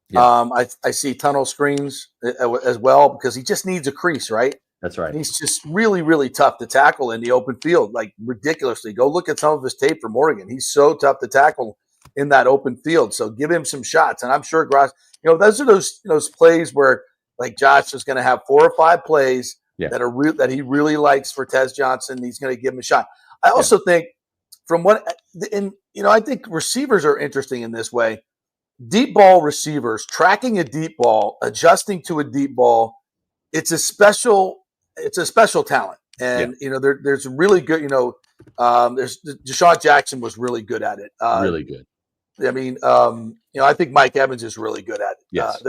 Yeah. I see tunnel screens as well because he just needs a crease, right? That's right. And he's just really, really tough to tackle in the open field, like ridiculously. Go look at some of his tape from Oregon. He's so tough to tackle in that open field. So give him some shots. And I'm sure Gross, those are those plays where like Josh is going to have 4 or 5 plays that are that he really likes for Tez Johnson. He's going to give him a shot. I also think I think receivers are interesting in this way. Deep ball receivers, tracking a deep ball, adjusting to a deep ball, it's a special talent. And, there's really good, there's Deshaun Jackson was really good at it. Really good. I mean, I think Mike Evans is really good at it. Yes.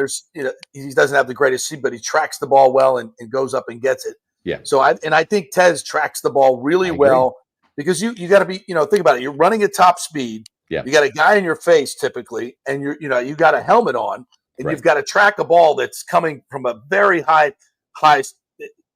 He doesn't have the greatest speed, but he tracks the ball well and goes up and gets it. Yeah. So I think Tez tracks the ball really well because you got to be, think about it. You're running at top speed. Yeah. You got a guy in your face typically, and you got a helmet on, and you've got to track a ball that's coming from a very high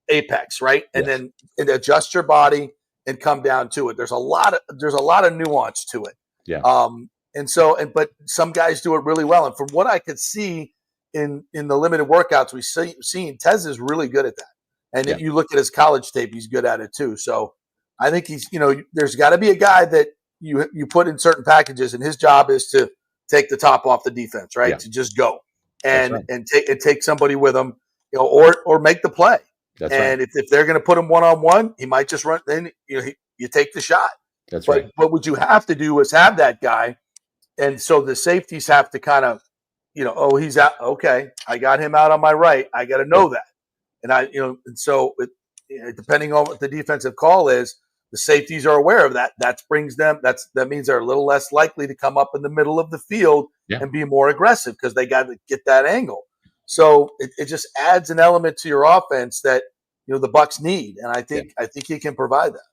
apex, right? And then adjust your body and come down to it. There's a lot of nuance to it. Yeah. But some guys do it really well. And from what I could see in the limited workouts we've seen, Tez is really good at that. And if you look at his college tape, he's good at it too. So I think he's, there's got to be a guy that you put in certain packages, and his job is to take the top off the defense, right? Yeah. To just go and take somebody with him, or make the play. That's and right. if they're going to put him one-on-one, he might just run. Then you take the shot. That's right. But what you have to do is have that guy, and so the safeties have to kind of, he's out. Okay, I got him out on my right. I got to know that, and depending on what the defensive call is, the safeties are aware of that. That means they're a little less likely to come up in the middle of the field and be more aggressive because they got to get that angle. So it just adds an element to your offense that the Bucs need, and I think he can provide that.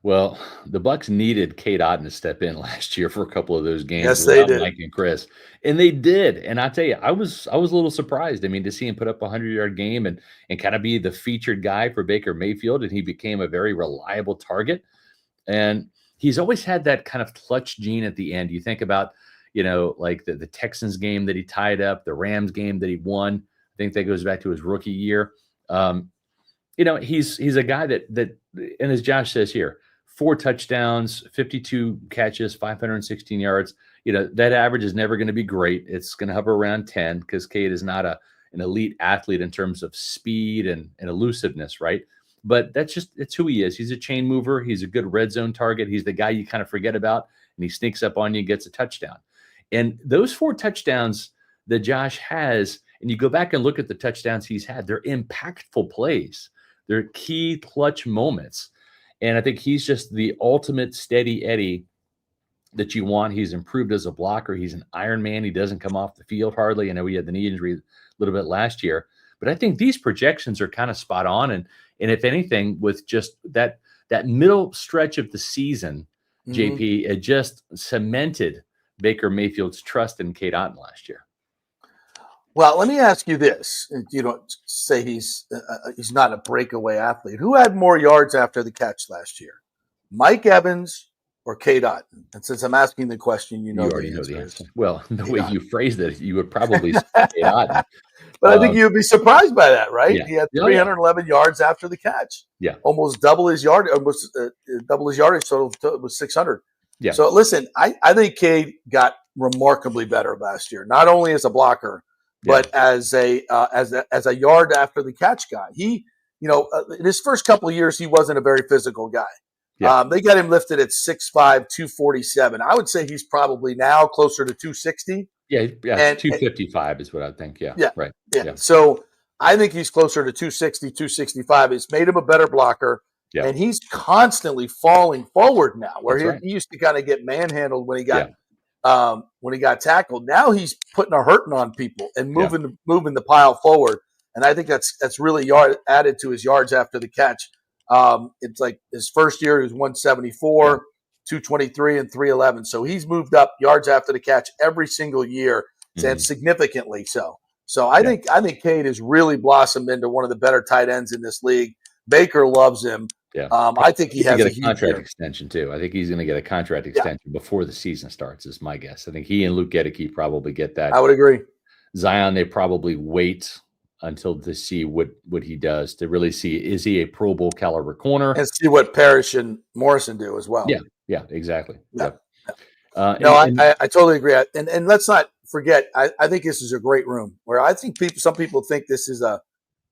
Well, the Bucs needed Cade Otton to step in last year for a couple of those games. Yes, they did. Mike and Chris, and they did. And I tell you, I was a little surprised. I mean, to see him put up a 100-yard game and kind of be the featured guy for Baker Mayfield, and he became a very reliable target. And he's always had that kind of clutch gene at the end. You think about, like the Texans game that he tied up, the Rams game that he won. I think that goes back to his rookie year. He's a guy that, and as Josh says here, 4 touchdowns, 52 catches, 516 yards. That average is never going to be great. It's going to hover around 10 because Cade is not an elite athlete in terms of speed and elusiveness, right? But it's who he is. He's a chain mover. He's a good red zone target. He's the guy you kind of forget about, and he sneaks up on you and gets a touchdown. And those 4 touchdowns that Josh has, and you go back and look at the touchdowns he's had, they're impactful plays. They're key clutch moments. And I think he's just the ultimate steady Eddie that you want. He's improved as a blocker. He's an Iron Man. He doesn't come off the field hardly. I know he had the knee injury a little bit last year. But I think these projections are kind of spot on. And if anything, with just that middle stretch of the season, JP, it just cemented Baker Mayfield's trust in Cade Otton last year? Well, let me ask you this. You don't say he's not a breakaway athlete. Who had more yards after the catch last year? Mike Evans or Cade Otton? And since I'm asking the question, you already know the answer. Well, the way you phrased it, you would probably say Cade Otton. But I think you'd be surprised by that, right? Yeah. He had 311 yards after the catch. Yeah. Almost double his yardage, so it was 600. Yeah. So listen, I think Cade got remarkably better last year, not only as a blocker, but as a yard after the catch guy. He, in his first couple of years, he wasn't a very physical guy. Yeah. They got him lifted at 6'5", 247. I would say he's probably now closer to 260. Yeah, 255 is what I think. Yeah, right. Yeah. So I think he's closer to 260, 265. It's made him a better blocker, and he's constantly falling forward now, where he used to kind of get manhandled when he got tackled. Now he's putting a hurting on people and moving the pile forward, and I think that's really added to his yards after the catch. It's like his first year he was 174. 223 and 311. So he's moved up yards after the catch every single year, and significantly so. So I think Cade has really blossomed into one of the better tight ends in this league. Baker loves him. Yeah. I think he has a contract extension too. I think he's going to get a contract extension before the season starts, is my guess. I think he and Luke Gedeke probably get that. I would agree. Zion, they probably wait until to see what he does, to really see, is he a Pro Bowl caliber corner? And see what Parrish and Morrison do as well. Yeah, exactly. Yeah. I totally agree. And let's not forget, I think this is a great room, where I think some people think this is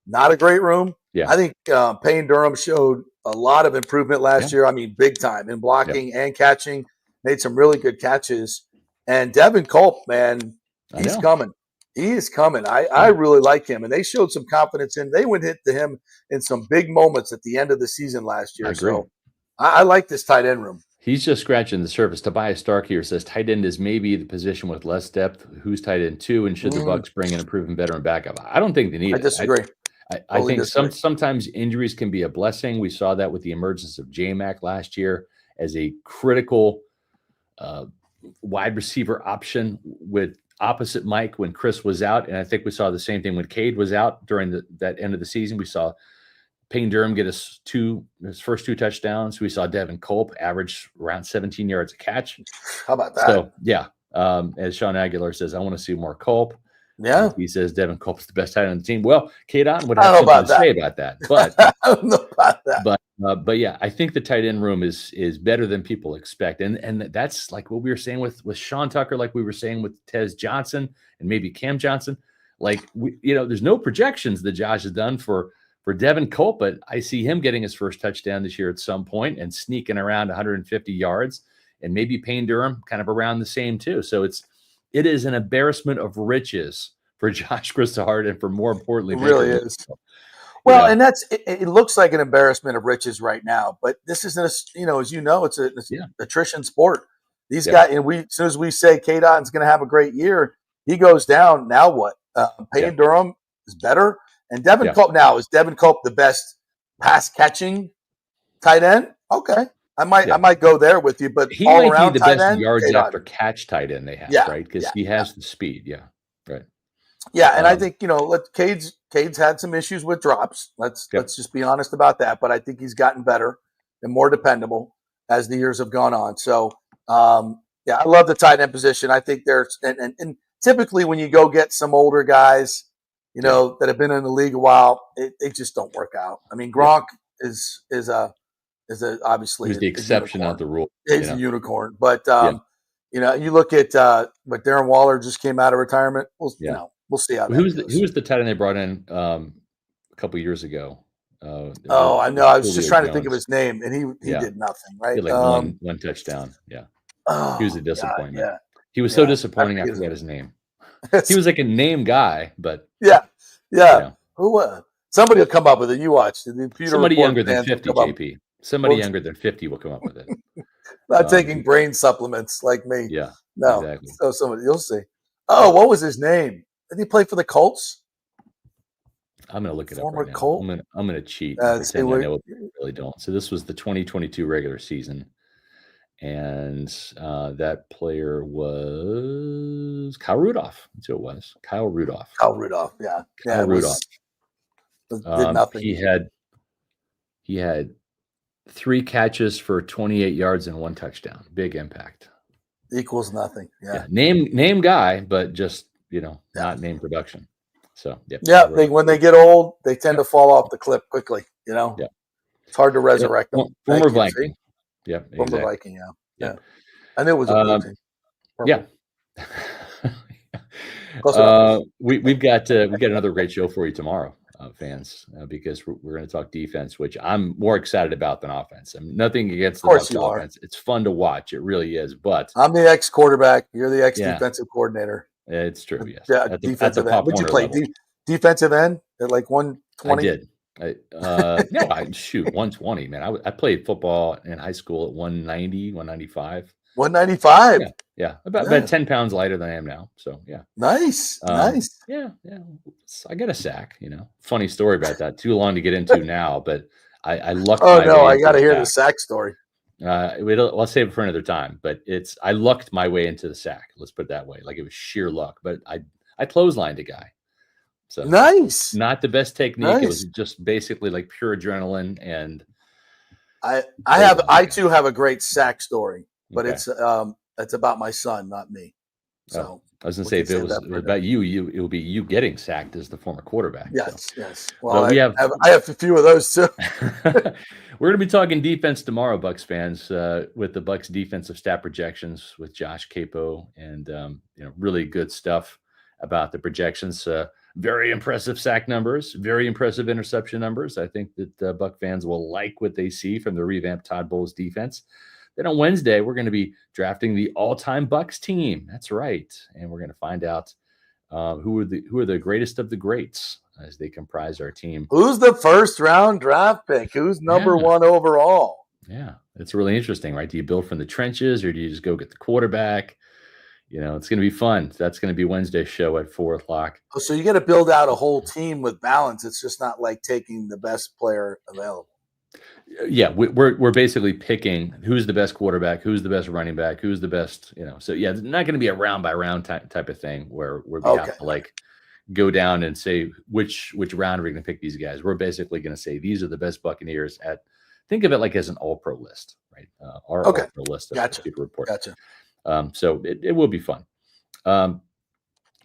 not a great room. Yeah. I think Payne Durham showed a lot of improvement last year. I mean, big time in blocking and catching, made some really good catches. And Devin Culp, man, he's coming. He is coming. I really like him, and they showed some confidence in. They went hit to him in some big moments at the end of the season last year. So I like this tight end room. He's just scratching the surface. Tobias Stark here says tight end is maybe the position with less depth. Who's tight end 2, and should the Bucs bring in a proven veteran backup? I don't think they need it. I disagree. I think sometimes injuries can be a blessing. We saw that with the emergence of J-Mac last year as a critical wide receiver option with opposite Mike when Chris was out. And I think we saw the same thing when Cade was out during that end of the season. We saw Payne Durham get his first 2 touchdowns. We saw Devin Culp average around 17 yards a catch. How about that? So, as Sean Aguilar says, I want to see more Culp. Yeah. He says Devin Culp's the best tight end on the team. Well, Cade Otton would have something to say about that. But I don't know about that. But yeah, I think the tight end room is better than people expect. And that's like what we were saying with Sean Tucker, like we were saying with Tez Johnson and maybe Cam Johnson. Like, there's no projections that Josh has done for Devin Culp, but I see him getting his first touchdown this year at some point and sneaking around 150 yards, and maybe Payne Durham kind of around the same too. So it is an embarrassment of riches for Josh Christahart, and for more importantly, it really is. Well, and it looks like an embarrassment of riches right now, but this isn't it's an attrition sport. These guys, and as soon as we say Cade Otton's going to have a great year, he goes down. Now what? Payne Durham is better, and Devin Culp now is Devin Culp the best pass catching tight end? Okay. I might go there with you, but he all might around be the tight best end, yards after catch tight end they have, right? Because he has the speed. Yeah, right. Yeah, and I think Cade's had some issues with drops. Let's just be honest about that. But I think he's gotten better and more dependable as the years have gone on. So I love the tight end position. I think there's and typically when you go get some older guys, that have been in the league a while, they just don't work out. I mean, Gronk is obviously he's the exception, not the rule. He's a unicorn, but you look at what Darren Waller just came out of retirement. We'll see how that goes. Who was the tight end they brought in a couple years ago? I know. I was just trying to think of his name, and he did nothing. Right, he had like one touchdown. Yeah, he was a disappointment. God, he was so disappointing. I forgot his name. He was like a name guy, but who? Somebody will come up with it. You watch. Somebody younger than 50, JP. Somebody younger than 50 will come up with it. Not taking brain supplements like me. Yeah. No. Exactly. So somebody, you'll see. Oh, what was his name? Did he play for the Colts? I'm going to look it up Former right now. Colt? I'm going to cheat. And pretend I know what we really don't. So this was the 2022 regular season. And that player was Kyle Rudolph. That's who it was. Kyle Rudolph. Kyle Rudolph, yeah. Kyle Rudolph. Did nothing. He had 3 catches for 28 yards and 1 touchdown. Big impact. Equals nothing. Yeah. Name guy, but just, not name production. So, when they get old, they tend to fall off the cliff quickly, Yeah. It's hard to resurrect them. Former Viking. Yep, exactly. Former Viking, yeah. I knew it was a blue team. Yeah. We've got another great show for you tomorrow, fans, because we're going to talk defense, which I'm more excited about than offense. Nothing against the Bucs offense. It's fun to watch. It really is. But I'm the ex-quarterback. You're the ex-defensive coordinator. It's true. Yes. Yeah, defensive end. Would you play defensive end at like 120? I did. No, 120, man. I played football in high school at 190, 195. 195. Yeah. About 10 pounds lighter than I am now. So yeah. Nice. Yeah. I got a sack, Funny story about that. Too long to get into now, but I lucked my way. I got to hear the sack story. I'll save it for another time, but I lucked my way into the sack. Let's put it that way. Like it was sheer luck, but I clotheslined a guy. So nice. Not the best technique. Nice. It was just basically like pure adrenaline. And I too have a great sack story, but it's about my son, not me. So I was going to say, if it was about you, it would be you getting sacked as the former quarterback. Yes. Well, I have a few of those too. We're going to be talking defense tomorrow, Bucs fans, with the Bucs defensive stat projections with Josh Capo, and really good stuff about the projections. Very impressive sack numbers, very impressive interception numbers. I think that Buc fans will like what they see from the revamped Todd Bowles defense. Then on Wednesday, we're going to be drafting the all-time Bucs team. That's right, and we're going to find out who are the greatest of the greats as they comprise our team. Who's the first-round draft pick? Who's number 1 overall? Yeah, it's really interesting, right? Do you build from the trenches, or do you just go get the quarterback? It's going to be fun. That's going to be Wednesday's show at 4:00. Oh, so you got to build out a whole team with balance. It's just not like taking the best player available. Yeah, we're basically picking who's the best quarterback, who's the best running back, who's the best, So yeah, it's not going to be a round by round type of thing where we have to like go down and say which round are we going to pick these guys. We're basically going to say these are the best Buccaneers think of it like as an all-pro list, right? Our all-pro list of the Pewter Report. Gotcha. So it will be fun.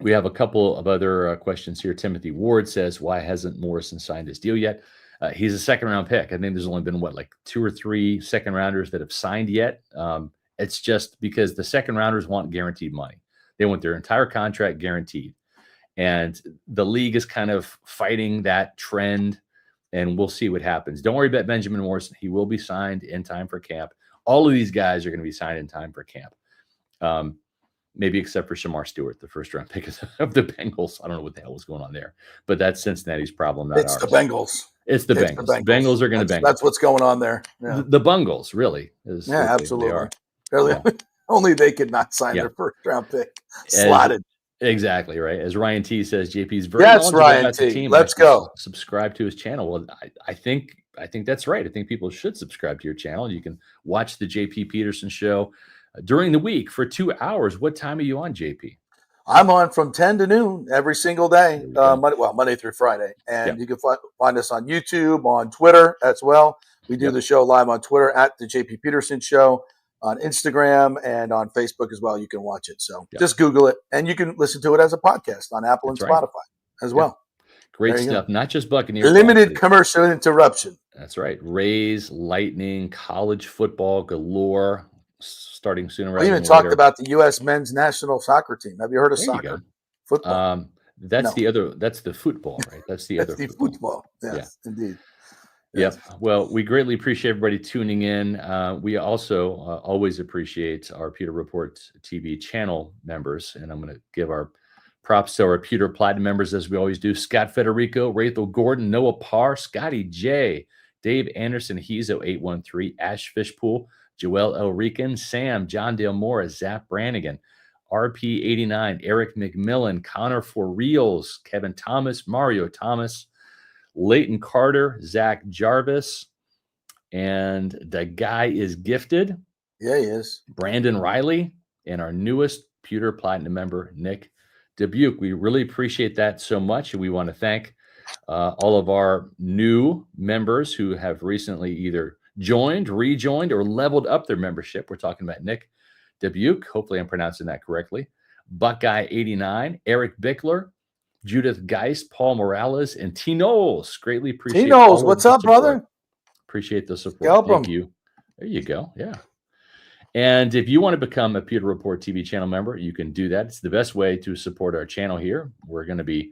We have a couple of other questions here. Timothy Ward says, why hasn't Morrison signed his deal yet? He's a second-round pick. I think there's only been, 2 or 3 second-rounders that have signed yet. It's just because the second-rounders want guaranteed money. They want their entire contract guaranteed. And the league is kind of fighting that trend, and we'll see what happens. Don't worry about Benjamin Morrison. He will be signed in time for camp. All of these guys are going to be signed in time for camp. Maybe except for Shamar Stewart, the first-round pick of the Bengals. I don't know what the hell was going on there, but that's Cincinnati's problem, not ours. It's the Bengals. It's the Bengals. The Bengals are going to Bengals. That's what's going on there. Yeah. The Bungles, really. Absolutely. They are. Only they could not sign their first-round pick. Slotted. Exactly, right. As Ryan T says, JP's very knowledgeable about the team. Let's go. Subscribe to his channel. Well, I think that's right. I think people should subscribe to your channel. You can watch the JP Peterson show during the week for 2 hours. What time are you on, JP? I'm on from 10 to noon every single day, Monday through Friday. And you can find us on YouTube, on Twitter as well. We do the show live on Twitter at the JP Peterson Show, on Instagram, and on Facebook as well. You can watch it. So just Google it, and you can listen to it as a podcast on Apple and Spotify as well. Great stuff. Not just Buccaneers. Limited commercial interruption. That's right. Rays, Lightning, college football galore. Starting sooner rather than later. We even talked about the U.S. men's national soccer team. Have you heard of soccer? Football. That's the football, right? That's the other football. Yes, indeed. Yes. Yep. Well, we greatly appreciate everybody tuning in. We also always appreciate our Pewter Report TV channel members, and I'm going to give our props to our Pewter Platinum members as we always do. Scott Federico, Rachel Gordon, Noah Parr, Scotty J, Dave Anderson, Hezo 813, Ash Fishpool, Joel Elrican, Sam, John Dale Morris, Zach Brannigan, RP89, Eric McMillan, Connor For Reals, Kevin Thomas, Mario Thomas, Leighton Carter, Zach Jarvis, and the guy is gifted. Yeah, he is. Brandon Riley, and our newest Pewter Platinum member, Nick Dubuque. We really appreciate that so much. And we want to thank all of our new members who have recently either joined, rejoined, or leveled up their membership. We're talking about Nick Dubuque. Hopefully I'm pronouncing that correctly. Buckeye 89, Eric Bickler, Judith Geist, Paul Morales, and T. Knowles. Greatly appreciate T. Knowles, all of what's the up, support. brother? Appreciate the support. Scalp Thank 'em. you. There you go. Yeah. And if you want to become a Pewter Report TV channel member, you can do that. It's the best way to support our channel here. We're going to be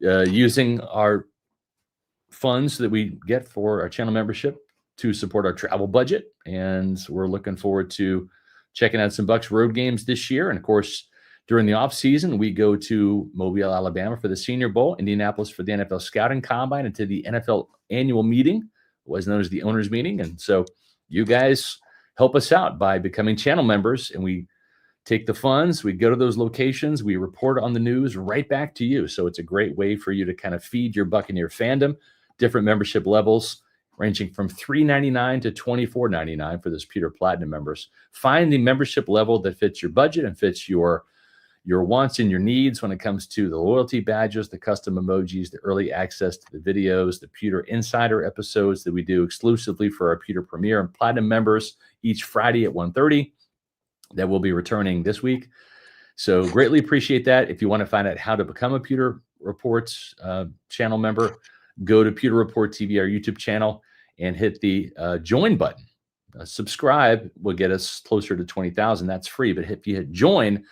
using our funds that we get for our channel membership to support our travel budget. And we're looking forward to checking out some Bucs road games this year. And of course, during the off season, we go to Mobile, Alabama for the Senior Bowl, Indianapolis for the NFL Scouting Combine, and to the NFL annual meeting, was known as the owners meeting. And so you guys help us out by becoming channel members, and we take the funds, we go to those locations, we report on the news right back to you. So it's a great way for you to kind of feed your Buccaneer fandom. Different membership levels ranging from $3.99 to $24.99 for those Pewter Platinum members. Find the membership level that fits your budget and fits your wants and your needs when it comes to the loyalty badges, the custom emojis, the early access to the videos, the Pewter Insider episodes that we do exclusively for our Pewter Premier and Platinum members each Friday at 1:30 that will be returning this week. So greatly appreciate that. If you want to find out how to become a Pewter Reports channel member, go to Pewter Report TV, our YouTube channel, and hit the join button. Subscribe will get us closer to 20,000. That's free. But if you hit join,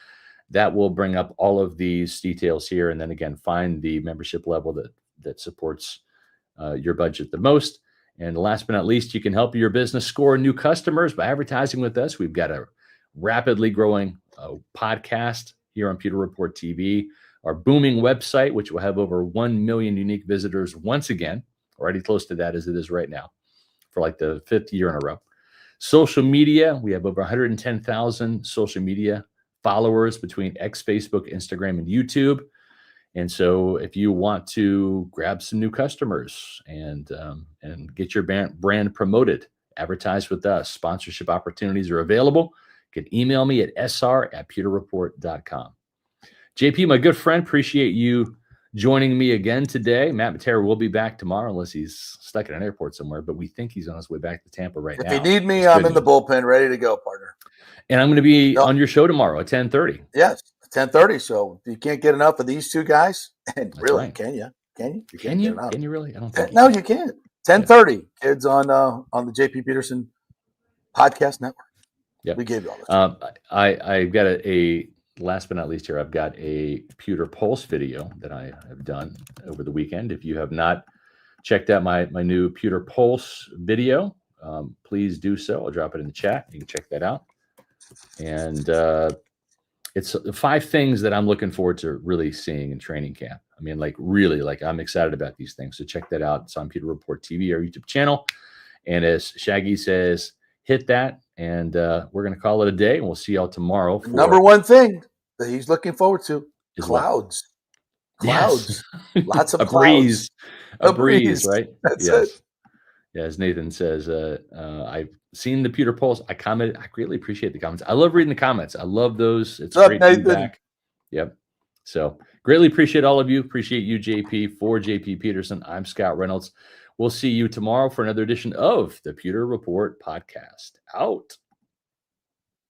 that will bring up all of these details here. And then again, find the membership level that supports your budget the most. And last but not least, you can help your business score new customers by advertising with us. We've got a rapidly growing podcast here on Pewter Report TV, our booming website, which will have over 1 million unique visitors once again, already close to that as it is right now, for like the 5th year in a row. Social media, we have over 110,000 social media followers between X, Facebook, Instagram, and YouTube. And so if you want to grab some new customers and get your brand promoted, advertise with us, sponsorship opportunities are available. You can email me at sr@pewterreport.com. JP, my good friend, appreciate you joining me again today. Matt Matera will be back tomorrow unless he's stuck at an airport somewhere, but we think he's on his way back to Tampa right now. If you need me, I'm in the bullpen ready to go, partner. And I'm going to be on your show tomorrow at 10:30. Yes, 10:30. So you can't get enough of these two guys. And That's really, right. can you? Can you? Can you? Can you really? I don't think No, you can't. 10:30. Kids on the JP Peterson podcast network. Yeah, we gave you all this. I've got a last but not least here. I've got a Pewter Pulse video that I have done over the weekend. If you have not checked out my new Pewter Pulse video, please do so. I'll drop it in the chat. You can check that out. And it's 5 things that I'm looking forward to really seeing in training camp. I mean, really, I'm excited about these things. So check that out. It's on Pewter Report TV, our YouTube channel. And as Shaggy says, hit that. And we're going to call it a day. And we'll see y'all tomorrow. For number one thing that he's looking forward to is clouds. What? Yes. Lots of a clouds. A breeze, right? That's yes. it. Yeah, as Nathan says, I've seen the Pewter Pulse. I commented. I greatly appreciate the comments. I love reading the comments. I love those. It's What's up, great Nathan? feedback. Yep. So greatly appreciate all of you. Appreciate you, JP. For JP Peterson, I'm Scott Reynolds. We'll see you tomorrow for another edition of the Pewter Report podcast. Out.